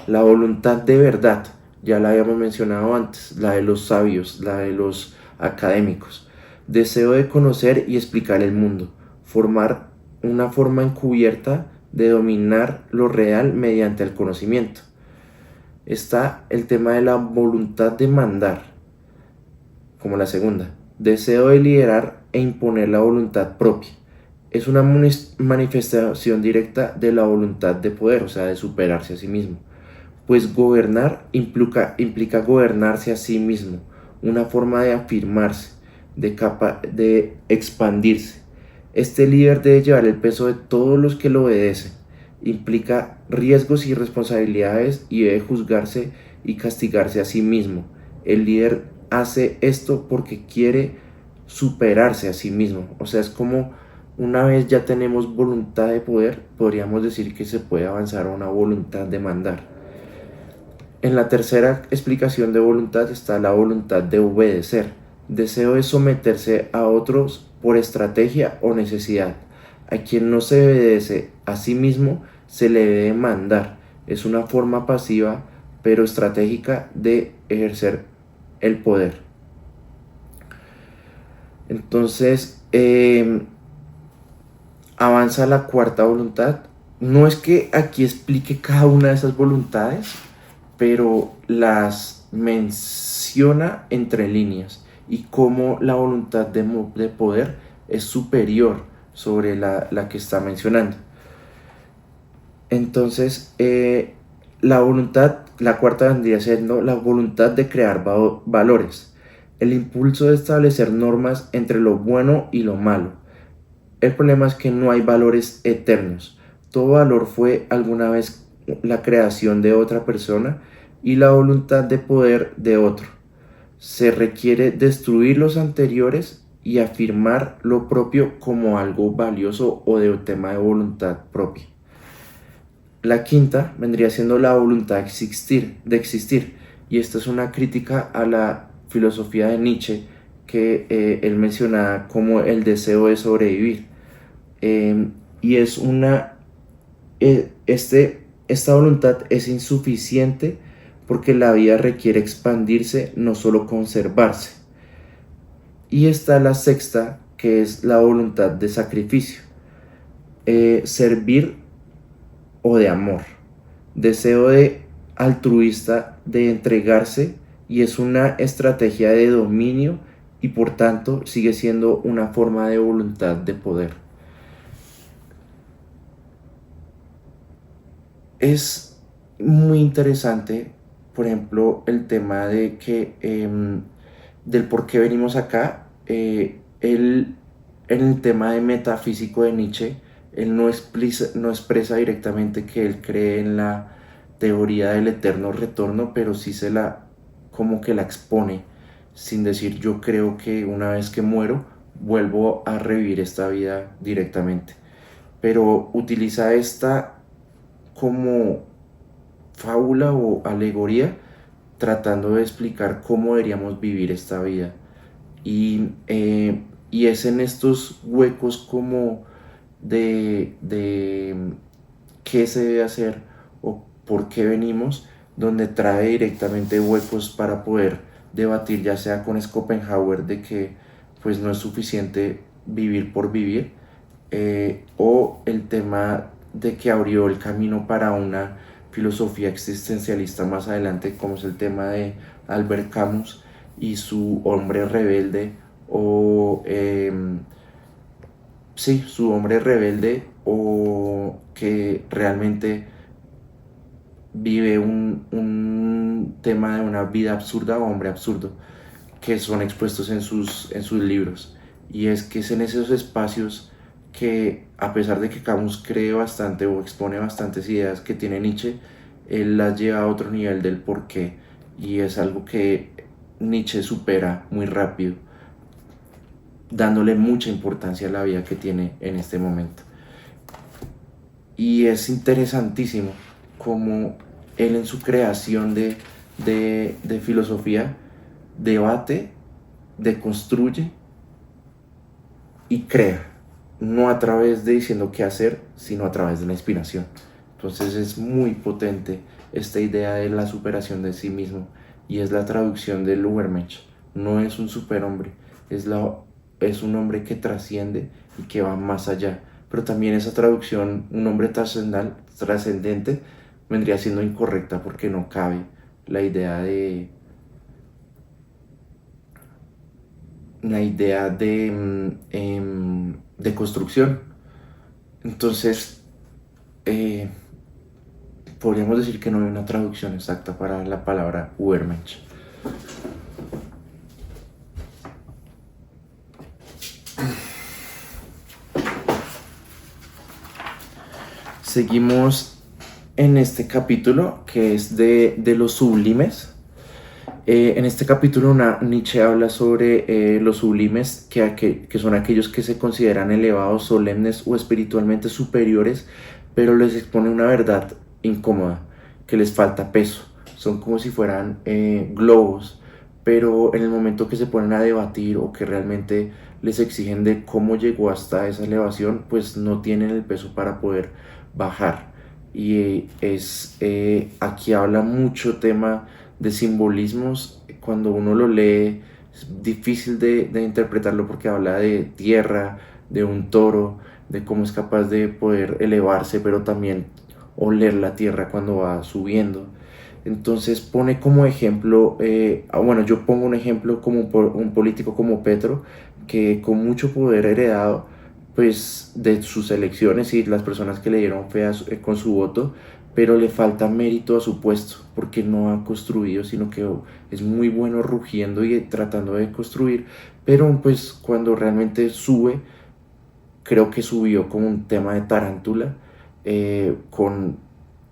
La voluntad de verdad ya la habíamos mencionado antes, la de los sabios, la de los académicos. Deseo de conocer y explicar el mundo, formar una forma encubierta de dominar lo real mediante el conocimiento. Está el tema de la voluntad de mandar, como la segunda. Deseo de liderar e imponer la voluntad propia. Es una manifestación directa de la voluntad de poder, o sea, de superarse a sí mismo. Pues gobernar implica gobernarse a sí mismo, una forma de afirmarse, de expandirse. Este líder debe llevar el peso de todos los que lo obedecen, implica riesgos y responsabilidades y debe juzgarse y castigarse a sí mismo. El líder hace esto porque quiere superarse a sí mismo, o sea, es como una vez ya tenemos voluntad de poder, podríamos decir que se puede avanzar a una voluntad de mandar. En la tercera explicación de voluntad está la voluntad de obedecer. Deseo de someterse a otros por estrategia o necesidad. A quien no se obedece a sí mismo se le debe mandar. Es una forma pasiva pero estratégica de ejercer el poder. Entonces, avanza la cuarta voluntad. No es que aquí explique cada una de esas voluntades, pero las menciona entre líneas y cómo la voluntad de poder es superior sobre la que está mencionando. Entonces, la voluntad, la cuarta vendría siendo la voluntad de crear valores, el impulso de establecer normas entre lo bueno y lo malo. El problema es que no hay valores eternos. Todo valor fue alguna vez la creación de otra persona y la voluntad de poder de otro. Se requiere destruir los anteriores y afirmar lo propio como algo valioso o de tema de voluntad propia. La quinta vendría siendo la voluntad de existir, y esta es una crítica a la filosofía de Nietzsche que él menciona como el deseo de sobrevivir. Y es esta voluntad es insuficiente porque la vida requiere expandirse, no solo conservarse. Y está la sexta, que es la voluntad de sacrificio, servir o de amor, deseo de altruista de entregarse, y es una estrategia de dominio y por tanto sigue siendo una forma de voluntad de poder. Es muy interesante, por ejemplo, el tema de que del por qué venimos acá. Él, en el tema de metafísico de Nietzsche, él no expresa directamente que él cree en la teoría del eterno retorno, pero sí como que la expone, sin decir yo creo que una vez que muero, vuelvo a revivir esta vida directamente. Pero utiliza esta como fábula o alegoría tratando de explicar cómo deberíamos vivir esta vida. Y es en estos huecos como de qué se debe hacer o por qué venimos, donde trae directamente huecos para poder debatir, ya sea con Schopenhauer de que pues no es suficiente vivir por vivir, o el tema de que abrió el camino para una filosofía existencialista más adelante, como es el tema de Albert Camus y su hombre rebelde, o sí, su hombre rebelde, o que realmente vive un tema de una vida absurda o hombre absurdo, que son expuestos en sus libros. Y es que es en esos espacios que, a pesar de que Camus cree bastante o expone bastantes ideas que tiene Nietzsche, él las lleva a otro nivel del porqué, y es algo que Nietzsche supera muy rápido, dándole mucha importancia a la vida que tiene en este momento. Y es interesantísimo como él en su creación de filosofía debate, deconstruye y crea, no a través de diciendo qué hacer, sino a través de la inspiración. Entonces es muy potente esta idea de la superación de sí mismo, y es la traducción del Ubermensch. No es un superhombre, es un hombre que trasciende y que va más allá. Pero también esa traducción, un hombre trascendente, vendría siendo incorrecta porque no cabe la idea de construcción. Entonces, eh, podríamos decir que no hay una traducción exacta para la palabra Ubermensch. Seguimos en este capítulo que es de los sublimes. En este capítulo Nietzsche habla sobre los sublimes, que son aquellos que se consideran elevados, solemnes o espiritualmente superiores, pero les expone una verdad incómoda, que les falta peso. Son como si fueran globos, pero en el momento que se ponen a debatir o que realmente les exigen de cómo llegó hasta esa elevación, pues no tienen el peso para poder bajar. Y aquí habla mucho tema de simbolismos. Cuando uno lo lee es difícil de interpretarlo porque habla de tierra, de un toro, de cómo es capaz de poder elevarse, pero también oler la tierra cuando va subiendo. Entonces pone como ejemplo, bueno, yo pongo un ejemplo como un político como Petro, que con mucho poder heredado pues de sus elecciones y las personas que le dieron fe con su voto, pero le falta mérito a su puesto porque no ha construido, sino que es muy bueno rugiendo y tratando de construir, pero pues cuando realmente sube, creo que subió como un tema de tarántula,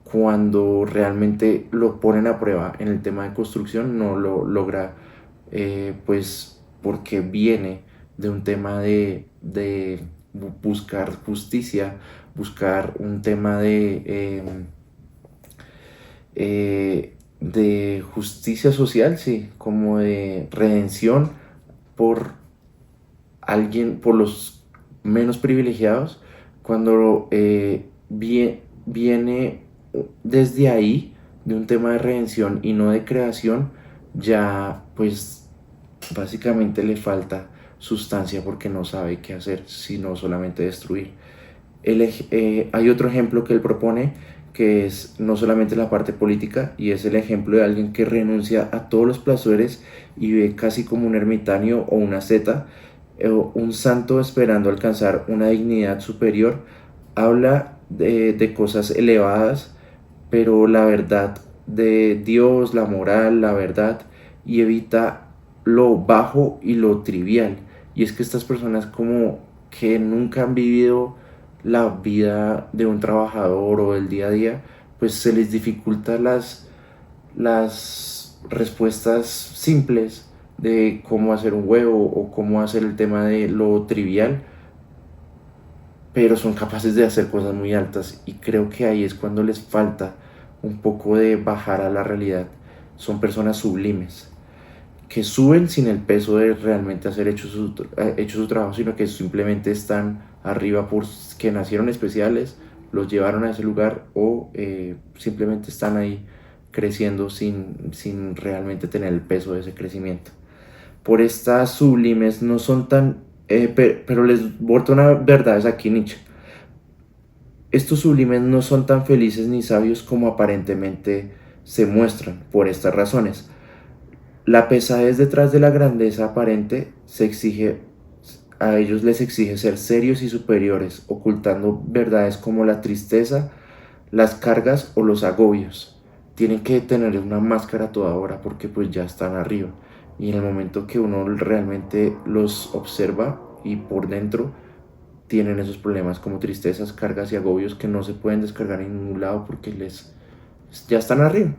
cuando realmente lo ponen a prueba en el tema de construcción no lo logra, pues porque viene de un tema de buscar justicia, buscar un tema de justicia social, sí, como de redención por alguien, por los menos privilegiados, cuando viene desde ahí, de un tema de redención y no de creación, ya pues básicamente le falta sustancia porque no sabe qué hacer, sino solamente destruir. Hay otro ejemplo que él propone, que es no solamente la parte política, y es el ejemplo de alguien que renuncia a todos los placeres y ve casi como un ermitaño o una asceta, un santo esperando alcanzar una dignidad superior. Habla de cosas elevadas, pero la verdad de Dios, la moral, la verdad, y evita lo bajo y lo trivial. Y es que estas personas como que nunca han vivido la vida de un trabajador o el día a día, pues se les dificulta las respuestas simples de cómo hacer un huevo o cómo hacer el tema de lo trivial, pero son capaces de hacer cosas muy altas, y creo que ahí es cuando les falta un poco de bajar a la realidad. Son personas sublimes que suben sin el peso de realmente hacer hecho su trabajo, sino que simplemente están arriba porque nacieron especiales, los llevaron a ese lugar, o simplemente están ahí creciendo sin realmente tener el peso de ese crecimiento. Por estas sublimes no son tan... pero les bota una verdad es aquí Nietzsche. Estos sublimes no son tan felices ni sabios como aparentemente se muestran, por estas razones. La pesadez detrás de la grandeza aparente a ellos les exige ser serios y superiores, ocultando verdades como la tristeza, las cargas o los agobios. Tienen que tener una máscara a toda hora porque pues ya están arriba. Y en el momento que uno realmente los observa y por dentro tienen esos problemas como tristezas, cargas y agobios que no se pueden descargar en ningún lado porque ya están arriba.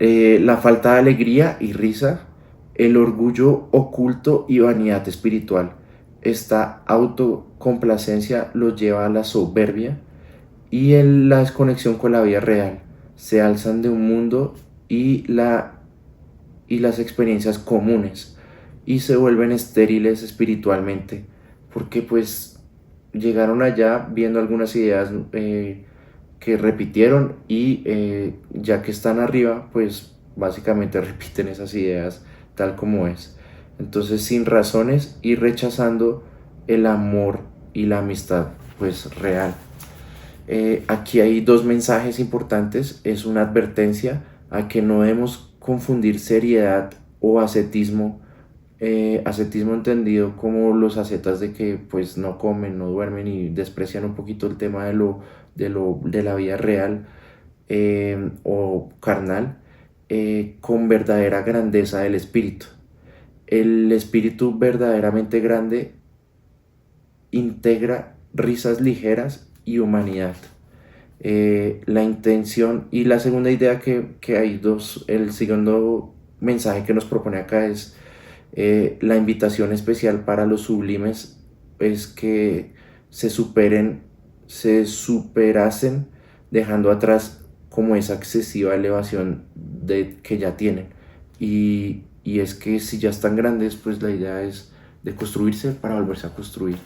La falta de alegría y risa, el orgullo oculto y vanidad espiritual. Esta autocomplacencia los lleva a la soberbia y en la desconexión con la vida real. Se alzan de un mundo y las experiencias comunes y se vuelven estériles espiritualmente porque pues llegaron allá viendo algunas ideas que repitieron y ya que están arriba, pues básicamente repiten esas ideas tal como es. Entonces, sin razones y rechazando el amor y la amistad, pues real. Aquí hay dos mensajes importantes. Es una advertencia a que no debemos confundir seriedad o ascetismo. Ascetismo entendido como los ascetas de que pues no comen, no duermen y desprecian un poquito el tema de la vida real o carnal, con verdadera grandeza del espíritu. El espíritu verdaderamente grande integra risas ligeras y humanidad. La intención y la segunda idea que hay dos, el segundo mensaje que nos propone acá es la invitación especial para los sublimes es que se superen, se superasen, dejando atrás como esa excesiva elevación que ya tienen. Y es que si ya están grandes, pues la idea es de construirse para volverse a construir.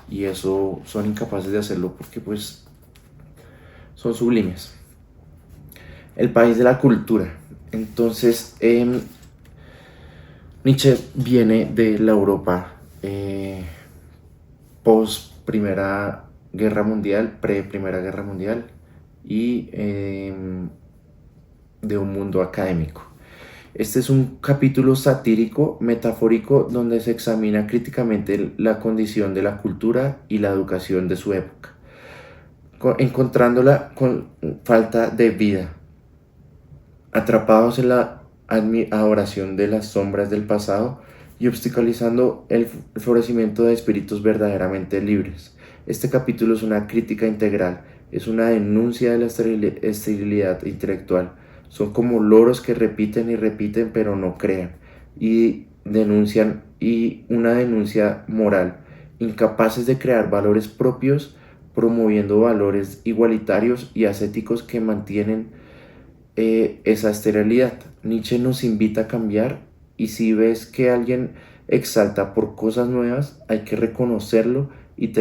Y eso son incapaces de hacerlo porque pues son sublimes. El país de la cultura. Entonces, Nietzsche viene de la Europa post Primera Guerra Mundial, pre Primera Guerra Mundial y de un mundo académico. Este es un capítulo satírico, metafórico, donde se examina críticamente la condición de la cultura y la educación de su época, encontrándola con falta de vida, atrapados en la adoración de las sombras del pasado y obstaculizando el florecimiento de espíritus verdaderamente libres. Este capítulo es una crítica integral, es una denuncia de la esterilidad intelectual. Son como loros que repiten y repiten pero no crean, y denuncian, y una denuncia moral, incapaces de crear valores propios, promoviendo valores igualitarios y ascéticos que mantienen esa esterilidad. Nietzsche nos invita a cambiar, y si ves que alguien exalta por cosas nuevas, hay que reconocerlo y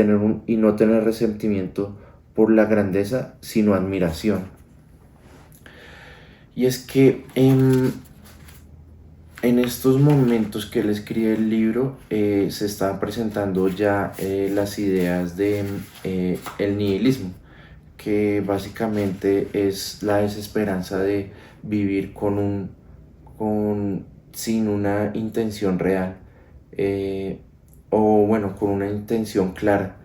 no tener resentimiento por la grandeza, sino admiración. Y es que en estos momentos que él escribe el libro, se están presentando ya las ideas de el nihilismo, que básicamente es la desesperanza de vivir sin una intención real, o bueno, con una intención clara.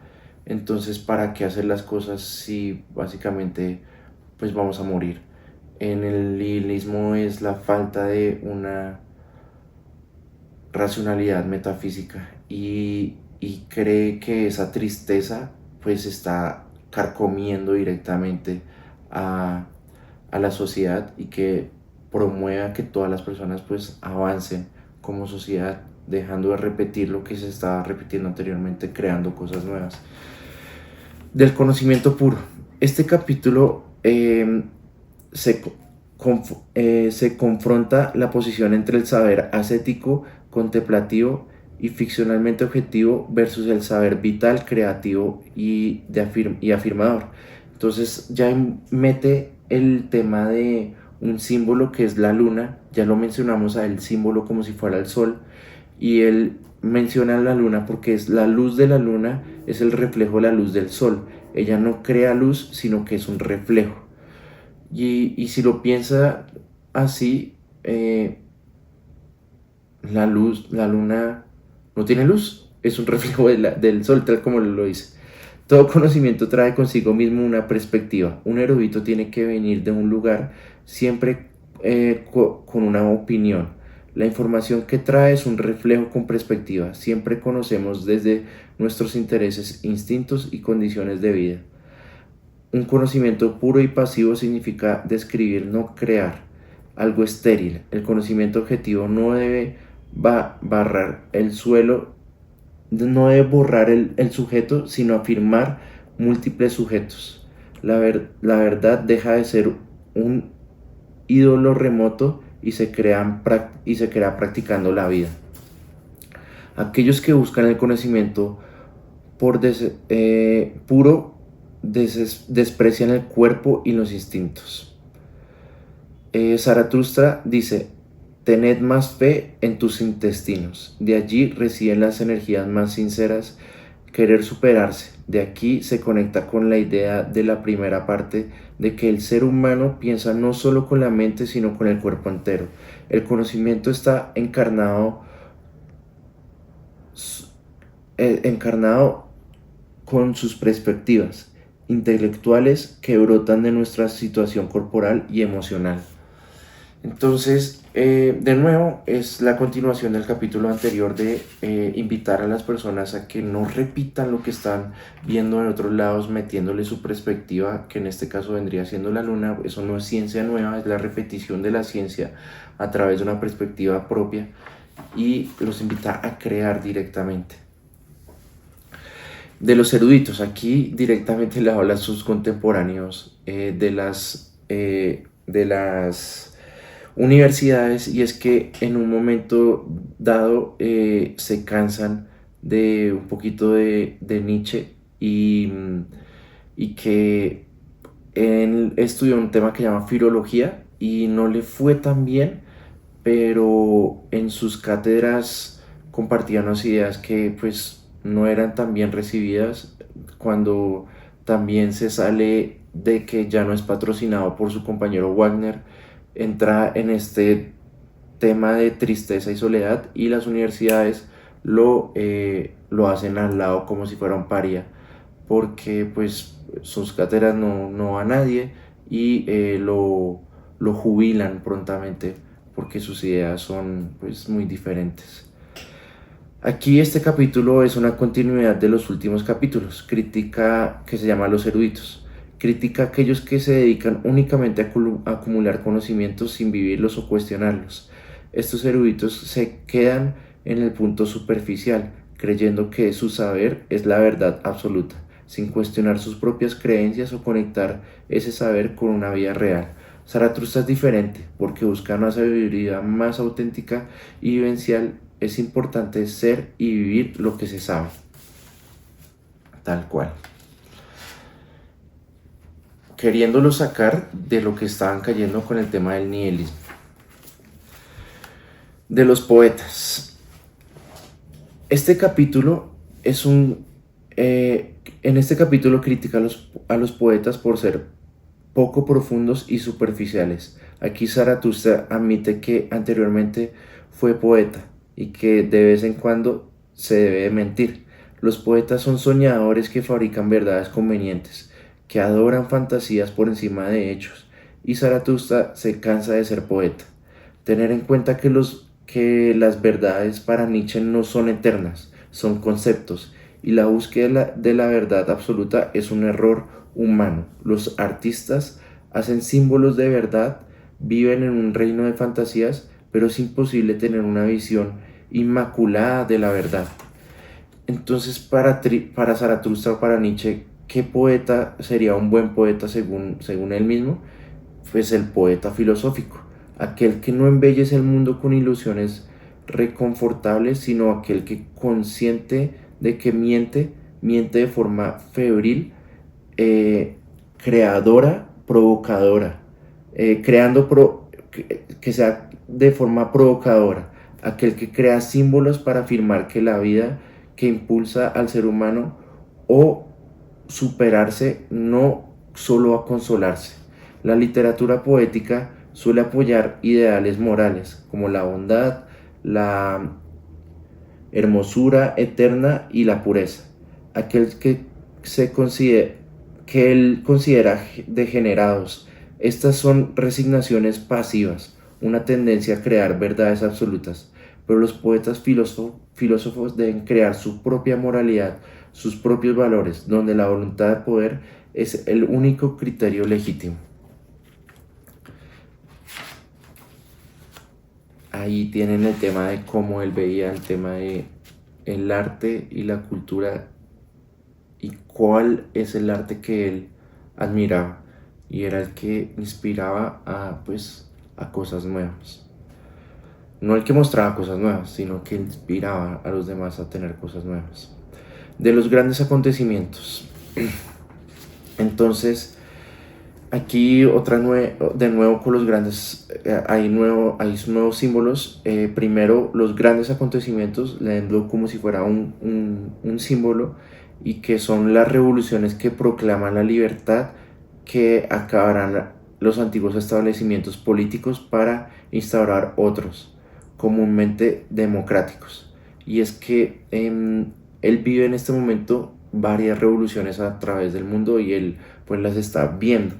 Entonces, ¿para qué hacer las cosas si básicamente pues vamos a morir? En el nihilismo es la falta de una racionalidad metafísica, y cree que esa tristeza pues está carcomiendo directamente a, a la sociedad, y que promueva que todas las personas pues avancen como sociedad, dejando de repetir lo que se estaba repitiendo anteriormente, creando cosas nuevas. Del conocimiento puro. Este capítulo se confronta la posición entre el saber ascético, contemplativo y ficcionalmente objetivo versus el saber vital, creativo y afirmador. Entonces ya mete el tema de un símbolo que es la luna. Ya lo mencionamos a el símbolo como si fuera el sol, y él menciona la luna porque es la luz de la luna, es el reflejo de la luz del sol. Ella no crea luz, sino que es un reflejo. Y si lo piensa así, la luna no tiene luz, es un reflejo del sol, tal como lo dice. Todo conocimiento trae consigo mismo una perspectiva. Un erudito tiene que venir de un lugar siempre con una opinión. La información que trae es un reflejo con perspectiva. Siempre conocemos desde nuestros intereses, instintos y condiciones de vida. Un conocimiento puro y pasivo significa describir, no crear, algo estéril. El conocimiento objetivo no debe barrar el suelo, no debe borrar el sujeto, sino afirmar múltiples sujetos. La verdad deja de ser un ídolo remoto y se crea practicando la vida. Aquellos que buscan el conocimiento puro desprecian el cuerpo y los instintos. Zaratustra dice: tened más fe en tus intestinos, de allí residen las energías más sinceras. Querer superarse, de aquí se conecta con la idea de la primera parte de que el ser humano piensa no solo con la mente sino con el cuerpo entero. El conocimiento está encarnado con sus perspectivas intelectuales que brotan de nuestra situación corporal y emocional. Entonces, de nuevo, es la continuación del capítulo anterior de invitar a las personas a que no repitan lo que están viendo en otros lados, metiéndole su perspectiva, que en este caso vendría siendo la luna. Eso no es ciencia nueva, es la repetición de la ciencia a través de una perspectiva propia, y los invita a crear directamente. De los eruditos, aquí directamente le habla a sus contemporáneos de las universidades, y es que en un momento dado se cansan de un poquito de Nietzsche, y que él estudió un tema que se llama filología y no le fue tan bien, pero en sus cátedras compartían unas ideas que pues no eran tan bien recibidas. Cuando también se sale de que ya no es patrocinado por su compañero Wagner, entra en este tema de tristeza y soledad, y las universidades lo hacen al lado como si fuera un paria, porque pues sus cátedras no a nadie, y lo jubilan prontamente porque sus ideas son pues muy diferentes. Aquí este capítulo es una continuidad de los últimos capítulos. Critica, que se llama Los eruditos, critica a aquellos que se dedican únicamente a acumular conocimientos sin vivirlos o cuestionarlos. Estos eruditos se quedan en el punto superficial, creyendo que su saber es la verdad absoluta, sin cuestionar sus propias creencias o conectar ese saber con una vida real. Zaratustra es diferente, porque busca una sabiduría más auténtica y vivencial. Es importante ser y vivir lo que se sabe, tal cual, queriéndolo sacar de lo que estaban cayendo con el tema del nihilismo. De los poetas, este capítulo es en este capítulo critica a los poetas por ser poco profundos y superficiales. Aquí Zaratustra admite que anteriormente fue poeta y que de vez en cuando se debe de mentir. Los poetas son soñadores que fabrican verdades convenientes, que adoran fantasías por encima de hechos, y Zaratustra se cansa de ser poeta. Tener en cuenta que las verdades para Nietzsche no son eternas, son conceptos, y la búsqueda de la verdad absoluta es un error humano. Los artistas hacen símbolos de verdad, viven en un reino de fantasías, pero es imposible tener una visión inmaculada de la verdad. Entonces, para Zaratustra o para Nietzsche, ¿qué poeta sería un buen poeta según él mismo? Pues el poeta filosófico, aquel que no embellece el mundo con ilusiones reconfortables, sino aquel que, consciente de que miente de forma febril, creadora, provocadora, que sea de forma provocadora, aquel que crea símbolos para afirmar que la vida que impulsa al ser humano o superarse, no solo a consolarse. La literatura poética suele apoyar ideales morales como la bondad, la hermosura eterna y la pureza. Aquel que él considera degenerados. Estas son resignaciones pasivas, una tendencia a crear verdades absolutas, pero los poetas filósofos deben crear su propia moralidad, sus propios valores, donde la voluntad de poder es el único criterio legítimo. Ahí tienen el tema de cómo él veía el tema de el arte y la cultura, y cuál es el arte que él admiraba, y era el que inspiraba a cosas nuevas. No el que mostraba cosas nuevas, sino que inspiraba a los demás a tener cosas nuevas. De los grandes acontecimientos, Entonces, aquí de nuevo con los grandes, hay nuevos símbolos. Primero, los grandes acontecimientos, leyendo como si fuera un símbolo, y que son las revoluciones que proclaman la libertad, que acabarán los antiguos establecimientos políticos para instaurar otros, comúnmente democráticos. Y es que él vive en este momento varias revoluciones a través del mundo y él pues las está viendo,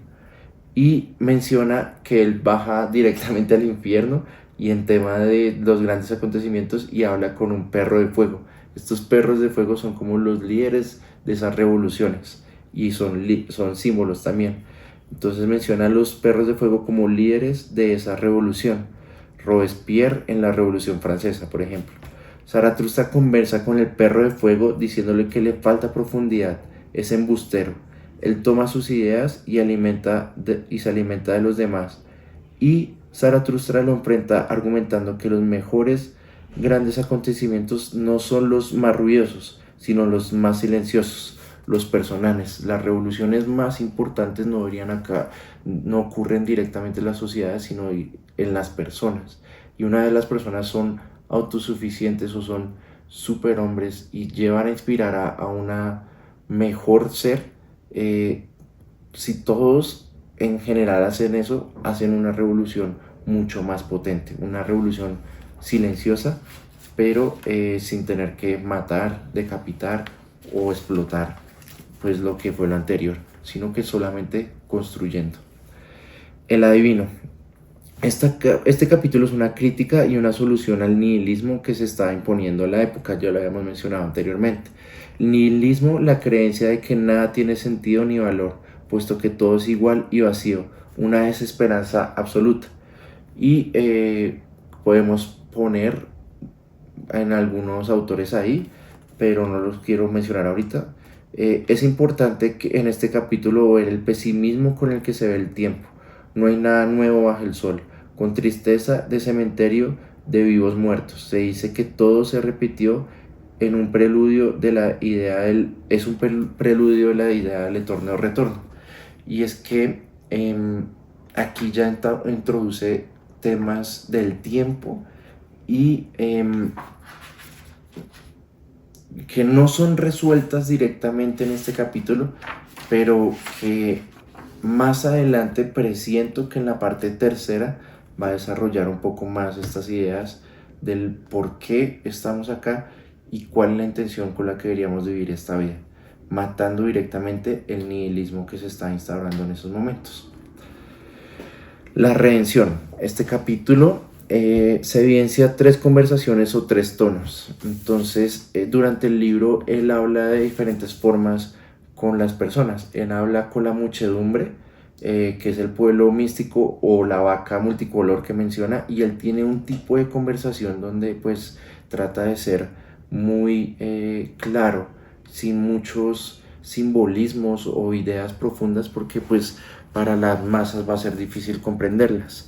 y menciona que él baja directamente al infierno y en tema de los grandes acontecimientos, y habla con un perro de fuego. Estos perros de fuego son como los líderes de esas revoluciones y son símbolos también. Entonces menciona a los perros de fuego como líderes de esa revolución. Robespierre en la Revolución Francesa, por ejemplo. Zaratustra conversa con el perro de fuego diciéndole que le falta profundidad, es embustero. Él toma sus ideas y se alimenta de los demás. Y Zaratustra lo enfrenta argumentando que los mejores grandes acontecimientos no son los más ruidosos, sino los más silenciosos, los personales. Las revoluciones más importantes no ocurren directamente en las sociedades, sino en las personas. Y una de las personas son autosuficientes o son superhombres y llevan a inspirar a una mejor ser. Si todos en general hacen eso, hacen una revolución mucho más potente, una revolución silenciosa, pero sin tener que matar, decapitar o explotar pues lo que fue lo anterior, sino que solamente construyendo. El adivino. Este capítulo es una crítica y una solución al nihilismo que se está imponiendo en la época, ya lo habíamos mencionado anteriormente. El nihilismo, la creencia de que nada tiene sentido ni valor, puesto que todo es igual y vacío, una desesperanza absoluta. Y podemos poner en algunos autores ahí, pero no los quiero mencionar ahorita. Es importante que en este capítulo ver el pesimismo con el que se ve el tiempo. No hay nada nuevo bajo el sol, con tristeza de cementerio de vivos muertos. Se dice que todo se repitió en un preludio de la idea es un preludio de la idea del eterno retorno. Y es que aquí ya introduce temas del tiempo y que no son resueltas directamente en este capítulo, pero que más adelante presiento que en la parte tercera va a desarrollar un poco más estas ideas del por qué estamos acá y cuál es la intención con la que deberíamos vivir esta vida, matando directamente el nihilismo que se está instaurando en esos momentos. La redención. Este capítulo se evidencia tres conversaciones o tres tonos. Entonces, durante el libro, él habla de diferentes formas con las personas. Él habla con la muchedumbre, que es el pueblo místico o la vaca multicolor que menciona, y él tiene un tipo de conversación donde pues trata de ser muy claro, sin muchos simbolismos o ideas profundas, porque pues para las masas va a ser difícil comprenderlas.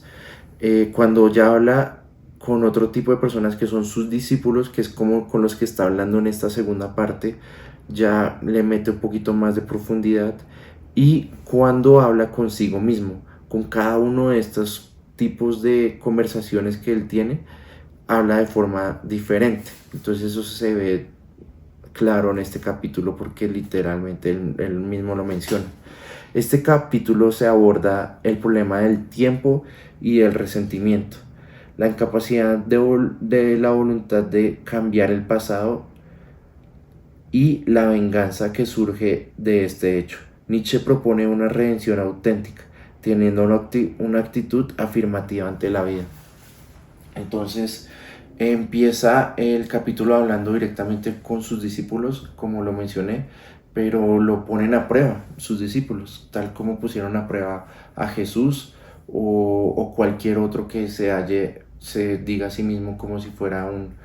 Cuando ya habla con otro tipo de personas que son sus discípulos, que es como con los que está hablando en esta segunda parte, ya le mete un poquito más de profundidad. Y cuando habla consigo mismo, con cada uno de estos tipos de conversaciones que él tiene, habla de forma diferente. Entonces eso se ve claro en este capítulo porque literalmente él mismo lo menciona. Este capítulo se aborda el problema del tiempo y el resentimiento, la incapacidad de la voluntad de cambiar el pasado y la venganza que surge de este hecho. Nietzsche propone una redención auténtica, teniendo una actitud afirmativa ante la vida. Entonces empieza el capítulo hablando directamente con sus discípulos, como lo mencioné, pero lo ponen a prueba sus discípulos, tal como pusieron a prueba a Jesús o cualquier otro que se diga a sí mismo como si fuera un,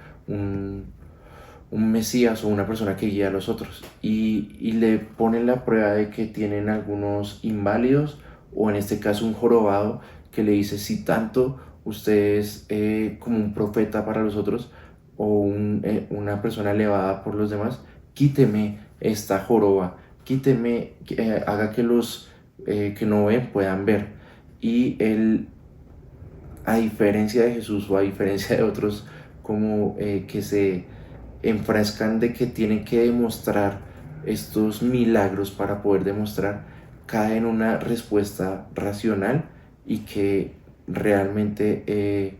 un Mesías o una persona que guía a los otros. Y le ponen la prueba de que tienen algunos inválidos, o en este caso un jorobado, que le dice: si tanto usted es como un profeta para los otros o una persona elevada por los demás, quíteme esta joroba, haga que los que no ven puedan ver. Y él, a diferencia de Jesús o a diferencia de otros, como que se enfrascan de que tienen que demostrar estos milagros para poder demostrar, cae en una respuesta racional y que realmente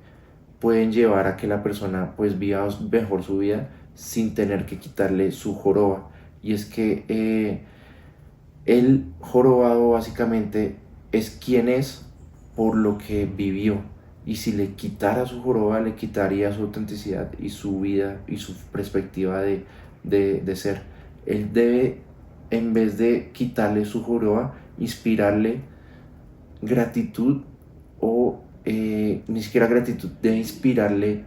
pueden llevar a que la persona pues viva mejor su vida sin tener que quitarle su joroba. Y es que el jorobado básicamente es quien es por lo que vivió. Y si le quitara su joroba, le quitaría su autenticidad y su vida y su perspectiva de ser. Él debe, en vez de quitarle su joroba, inspirarle gratitud o ni siquiera gratitud, debe inspirarle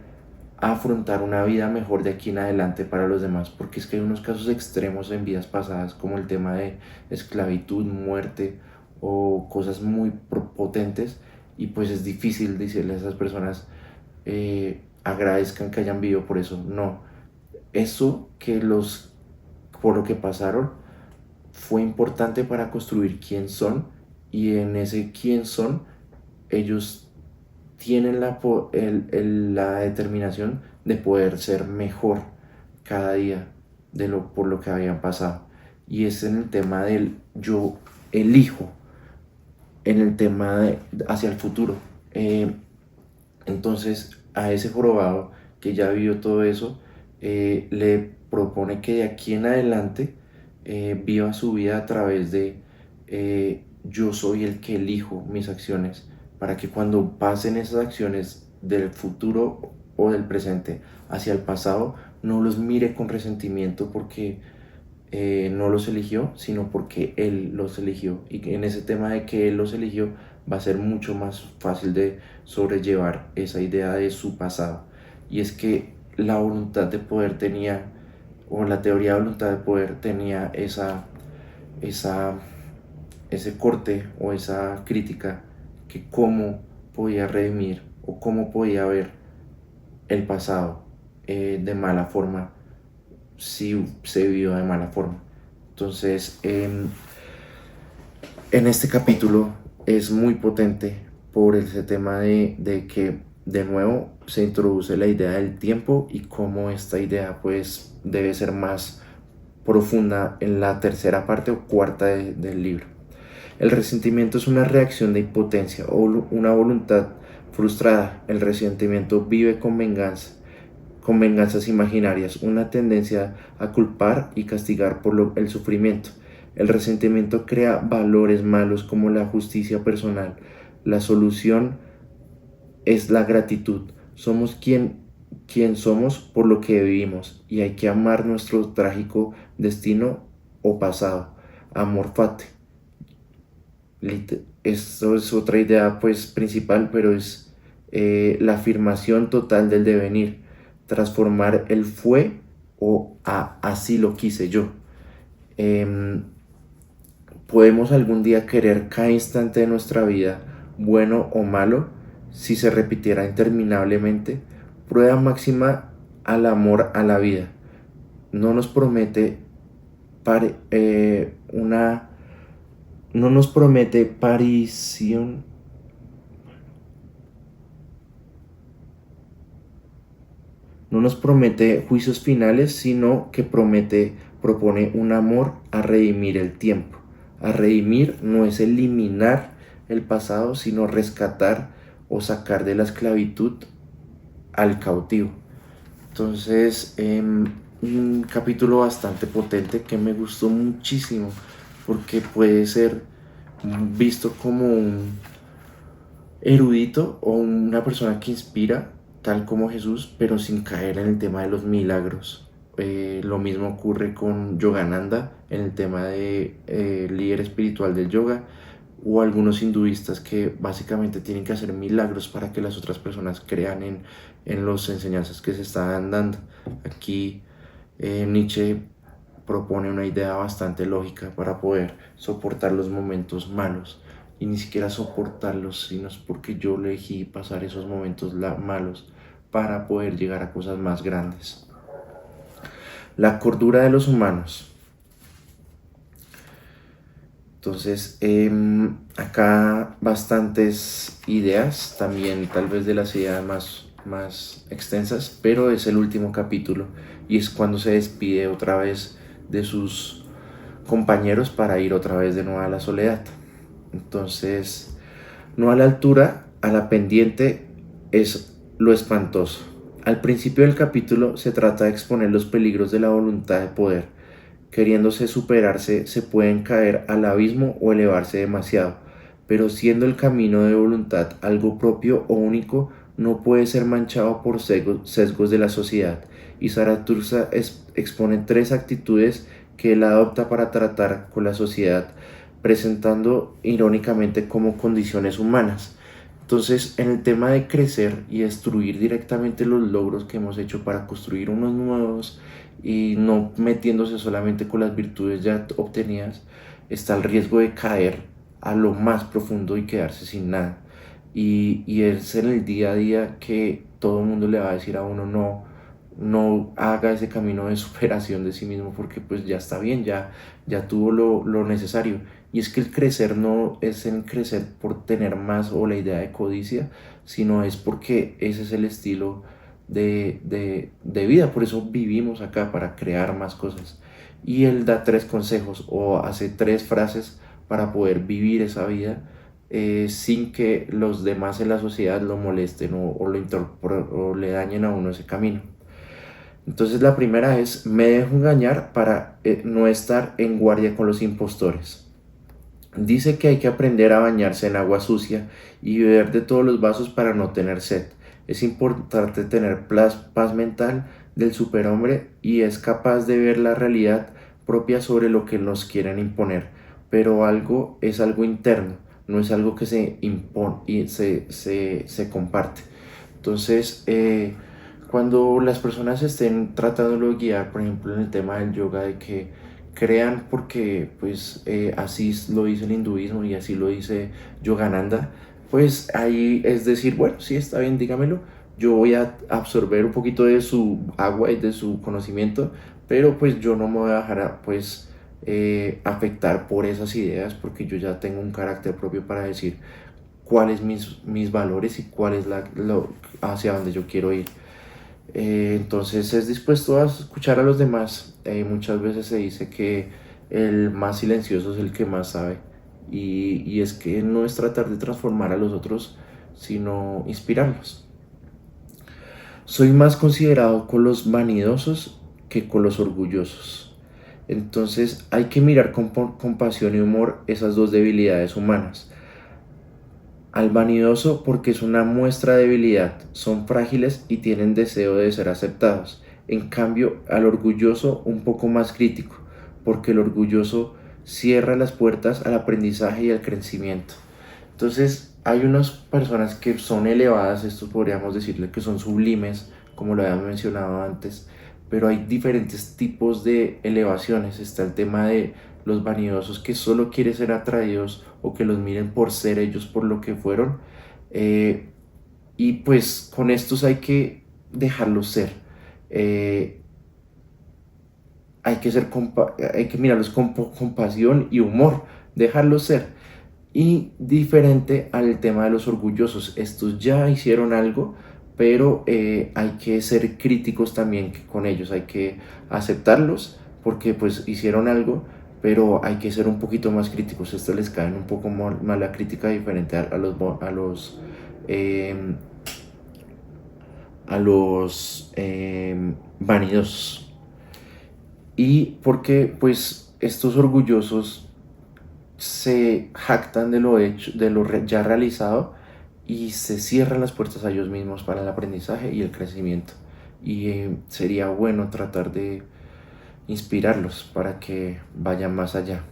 a afrontar una vida mejor de aquí en adelante para los demás, porque es que hay unos casos extremos en vidas pasadas como el tema de esclavitud, muerte o cosas muy potentes, y pues es difícil decirle a esas personas agradezcan que hayan vivido por eso. No, eso por lo que pasaron fue importante para construir quién son, y en ese quién son ellos tienen la determinación de poder ser mejor cada día por lo que habían pasado. Y es en el tema del yo elijo, en el tema de hacia el futuro. Entonces a ese jorobado que ya vivió todo eso, le propone que de aquí en adelante viva su vida a través de yo soy el que elijo mis acciones, para que cuando pasen esas acciones del futuro o del presente hacia el pasado, no los mire con resentimiento porque no los eligió, sino porque él los eligió. Y que en ese tema de que él los eligió, va a ser mucho más fácil de sobrellevar esa idea de su pasado. Y es que la voluntad de poder tenía, o la teoría de voluntad de poder tenía esa, ese corte o esa crítica, que cómo podía redimir o cómo podía ver el pasado de mala forma si se vivió de mala forma. Entonces, en este capítulo es muy potente por ese tema de que de nuevo se introduce la idea del tiempo y cómo esta idea pues debe ser más profunda en la tercera parte o cuarta del libro. El resentimiento es una reacción de impotencia o una voluntad frustrada. El resentimiento vive con venganzas imaginarias, una tendencia a culpar y castigar por el sufrimiento. El resentimiento crea valores malos como la justicia personal. La solución es la gratitud. Somos quien somos por lo que vivimos, y hay que amar nuestro trágico destino o pasado. Amor fati. Esto es otra idea pues principal, pero es la afirmación total del devenir, transformar el fue o así lo quise yo. Podemos algún día querer cada instante de nuestra vida, bueno o malo, si se repitiera interminablemente. Prueba máxima al amor a la vida. No nos promete no nos promete parición. No nos promete juicios finales, sino que propone un amor a redimir el tiempo. A redimir no es eliminar el pasado, sino rescatar o sacar de la esclavitud al cautivo. Entonces, un capítulo bastante potente que me gustó muchísimo, porque puede ser visto como un erudito o una persona que inspira, tal como Jesús, pero sin caer en el tema de los milagros. Lo mismo ocurre con Yogananda en el tema de líder espiritual del yoga, o algunos hinduistas que básicamente tienen que hacer milagros para que las otras personas crean en las enseñanzas que se están dando. Aquí Nietzsche propone una idea bastante lógica para poder soportar los momentos malos, y ni siquiera soportarlos, sino es porque yo elegí pasar esos momentos malos para poder llegar a cosas más grandes. La cordura de los humanos. Entonces, acá bastantes ideas, también tal vez de las ideas más extensas, pero es el último capítulo y es cuando se despide otra vez de sus compañeros para ir otra vez de nuevo a la soledad. Entonces, no a la altura, a la pendiente es lo espantoso. Al principio del capítulo se trata de exponer los peligros de la voluntad de poder. Queriéndose superarse, se pueden caer al abismo o elevarse demasiado, pero siendo el camino de voluntad algo propio o único, no puede ser manchado por sesgos de la sociedad. Y Zaratustra expone tres actitudes que él adopta para tratar con la sociedad, presentando irónicamente como condiciones humanas. Entonces, en el tema de crecer y destruir directamente los logros que hemos hecho para construir unos nuevos y no metiéndose solamente con las virtudes ya obtenidas, está el riesgo de caer a lo más profundo y quedarse sin nada. Y es en el día a día que todo el mundo le va a decir a uno no haga ese camino de superación de sí mismo porque pues ya está bien, ya tuvo lo necesario. Y es que el crecer no es el crecer por tener más o la idea de codicia, sino es porque ese es el estilo de vida. Por eso vivimos acá, para crear más cosas. Y él da tres consejos o hace tres frases para poder vivir esa vida sin que los demás en la sociedad lo molesten o le dañen a uno ese camino. Entonces la primera es: me dejo engañar para no estar en guardia con los impostores. Dice que hay que aprender a bañarse en agua sucia y beber de todos los vasos para no tener sed. Es importante tener paz mental del superhombre y es capaz de ver la realidad propia sobre lo que nos quieren imponer. Pero algo es algo interno, no es algo que se impone y se comparte. Entonces, cuando las personas estén tratando de guiar, por ejemplo, en el tema del yoga, de que crean porque pues así lo dice el hinduismo y así lo dice Yogananda, pues ahí es decir, bueno, sí, está bien, dígamelo, yo voy a absorber un poquito de su agua y de su conocimiento, pero pues yo no me voy a dejar pues afectar por esas ideas, porque yo ya tengo un carácter propio para decir cuáles mis valores y cuál es hacia donde yo quiero ir. Entonces es dispuesto a escuchar a los demás. Muchas veces se dice que el más silencioso es el que más sabe. Y es que no es tratar de transformar a los otros, sino inspirarlos. Soy más considerado con los vanidosos que con los orgullosos. Entonces hay que mirar con compasión y humor esas dos debilidades humanas. Al vanidoso porque es una muestra de debilidad, son frágiles y tienen deseo de ser aceptados. En cambio, al orgulloso un poco más crítico, porque el orgulloso cierra las puertas al aprendizaje y al crecimiento. Entonces, hay unas personas que son elevadas, estos podríamos decirle que son sublimes, como lo habíamos mencionado antes, pero hay diferentes tipos de elevaciones. Está el tema de los vanidosos que solo quieren ser atraídos o que los miren por ser ellos, por lo que fueron. eh, y pues con estos hay que dejarlos ser. Eh, hay que mirarlos con compasión y humor, dejarlos ser. Y diferente al tema de los orgullosos, estos ya hicieron algo, pero hay que ser críticos también con ellos, hay que aceptarlos porque pues hicieron algo, pero hay que ser un poquito más críticos. Estos les caen un poco más la crítica, diferente eh, a los vanidosos. Y porque pues estos orgullosos se jactan de lo hecho, ya realizado, y se cierran las puertas a ellos mismos para el aprendizaje y el crecimiento. Y sería bueno tratar de inspirarlos para que vayan más allá.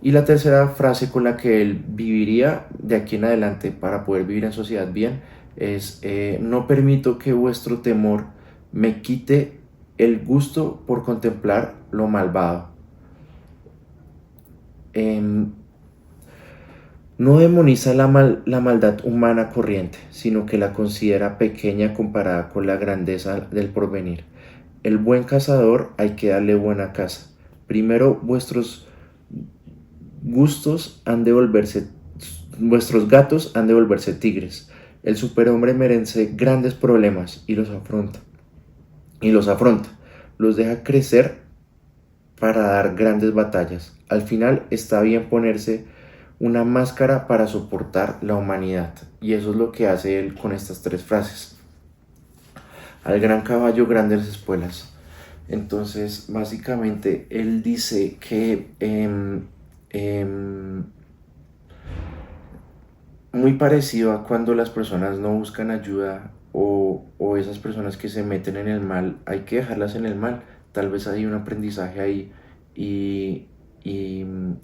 Y la tercera frase con la que él viviría de aquí en adelante para poder vivir en sociedad bien es: no permito que vuestro temor me quite el gusto por contemplar lo malvado. Em, No demoniza la maldad humana corriente, sino que la considera pequeña comparada con la grandeza del porvenir. El buen cazador hay que darle buena caza. Primero vuestros vuestros gatos han de volverse tigres. El superhombre merece grandes problemas y los afronta. Los deja crecer para dar grandes batallas. Al final está bien ponerse una máscara para soportar la humanidad. Y eso es lo que hace él con estas tres frases. Al gran caballo, grandes espuelas. Entonces, básicamente, él dice que muy parecido a cuando las personas no buscan ayuda o esas personas que se meten en el mal, hay que dejarlas en el mal. Tal vez hay un aprendizaje ahí y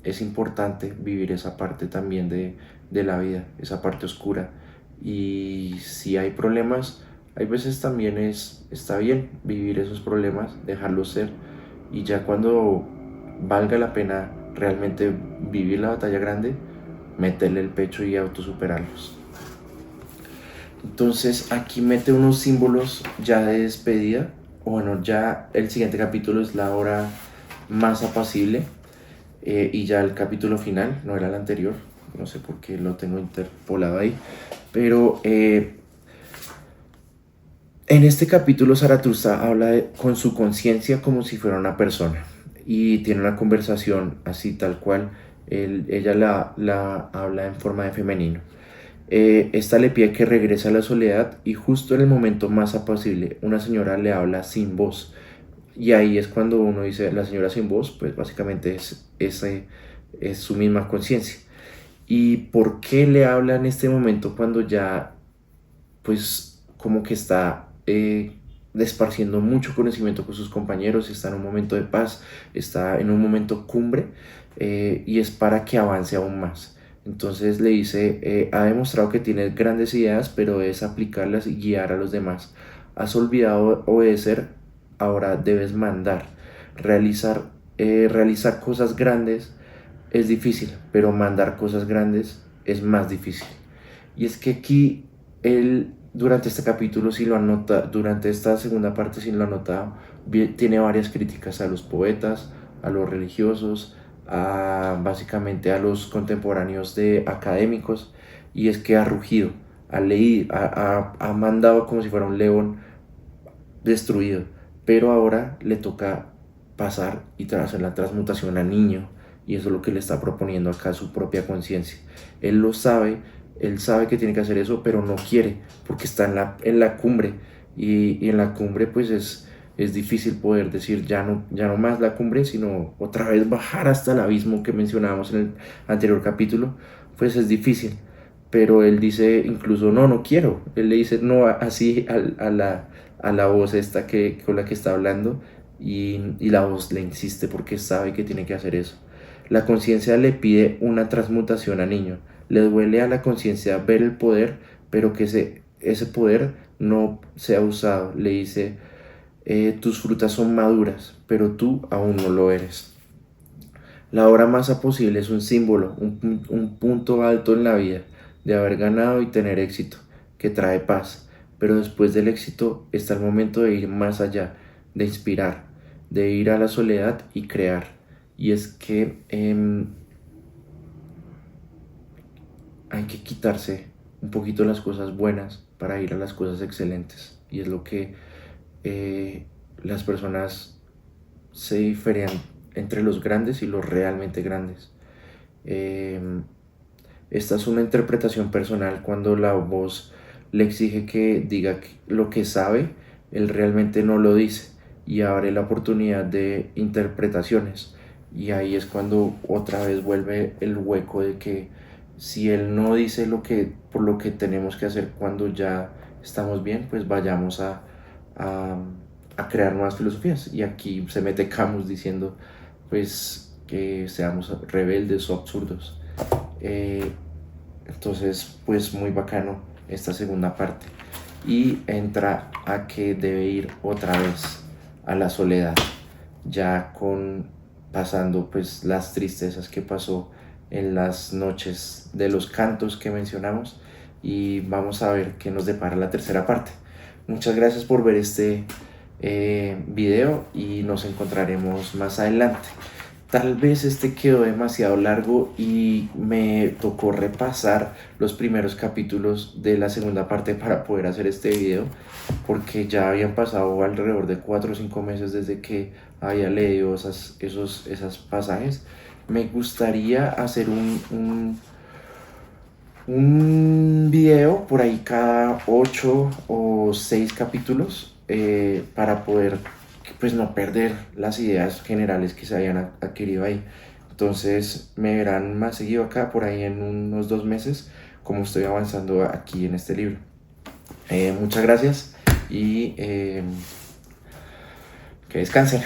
es importante vivir esa parte también de la vida, esa parte oscura. Y si hay problemas, hay veces también está bien vivir esos problemas, dejarlos ser. Y ya cuando valga la pena realmente vivir la batalla grande, meterle el pecho y autosuperarlos. Entonces aquí mete unos símbolos ya de despedida. Bueno, ya el siguiente capítulo es la hora más apacible y ya el capítulo final, no era el anterior, no sé por qué lo tengo interpolado ahí, pero en este capítulo Zaratustra habla con su conciencia como si fuera una persona y tiene una conversación así tal cual. Ella la habla en forma de femenino. Esta le pide que regrese a la soledad y justo en el momento más apacible una señora le habla sin voz. Y ahí es cuando uno dice la señora sin voz, pues básicamente es su misma conciencia. ¿Y por qué le habla en este momento cuando ya pues como que está esparciendo mucho conocimiento con sus compañeros, está en un momento de paz, está en un momento cumbre y es para que avance aún más? Entonces le dice, ha demostrado que tienes grandes ideas, pero debes aplicarlas y guiar a los demás. Has olvidado obedecer, ahora debes mandar. Realizar cosas grandes es difícil, pero mandar cosas grandes es más difícil. Y es que aquí él, durante este capítulo, si lo anota, durante esta segunda parte, si lo ha notado, tiene varias críticas a los poetas, a los religiosos, básicamente a los contemporáneos de académicos, y es que ha rugido, ha leído, ha mandado como si fuera un león destruido, pero ahora le toca pasar y hacer la transmutación a niño, y eso es lo que le está proponiendo acá su propia conciencia. Él lo sabe, él sabe que tiene que hacer eso, pero no quiere, porque está en la cumbre, y en la cumbre pues es difícil poder decir ya no más la cumbre, sino otra vez bajar hasta el abismo que mencionábamos en el anterior capítulo, pues es difícil. Pero él dice incluso no quiero, él le dice no así a la voz esta con la que está hablando, y la voz le insiste porque sabe que tiene que hacer eso. La conciencia le pide una transmutación a niño. Le duele a la conciencia ver el poder, pero que ese poder no sea usado. Le dice, tus frutas son maduras, pero tú aún no lo eres. La hora más posible es un símbolo, un punto alto en la vida, de haber ganado y tener éxito, que trae paz. Pero después del éxito está el momento de ir más allá, de inspirar, de ir a la soledad y crear. Y es que hay que quitarse un poquito las cosas buenas para ir a las cosas excelentes. Y es lo que las personas se diferencian entre los grandes y los realmente grandes. Esta es una interpretación personal. Cuando la voz le exige que diga lo que sabe, él realmente no lo dice y abre la oportunidad de interpretaciones. Y ahí es cuando otra vez vuelve el hueco de que si él no dice por lo que tenemos que hacer cuando ya estamos bien, pues vayamos a crear nuevas filosofías. Y aquí se mete Camus diciendo pues que seamos rebeldes o absurdos. Entonces pues muy bacano esta segunda parte, y entra a que debe ir otra vez a la soledad, ya pasando pues las tristezas que pasó en las noches de los cantos que mencionamos, y vamos a ver qué nos depara la tercera parte. Muchas gracias por ver este video y nos encontraremos más adelante. tal vez este quedó demasiado largo y me tocó repasar los primeros capítulos de la segunda parte para poder hacer este video, porque ya habían pasado alrededor de 4 o 5 meses desde que había leído esos pasajes. Me gustaría hacer un video por ahí cada 8 o 6 capítulos, para poder pues no perder las ideas generales que se hayan adquirido ahí. Entonces me verán más seguido acá por ahí en unos 2 meses como estoy avanzando aquí en este libro. Muchas gracias y que descansen.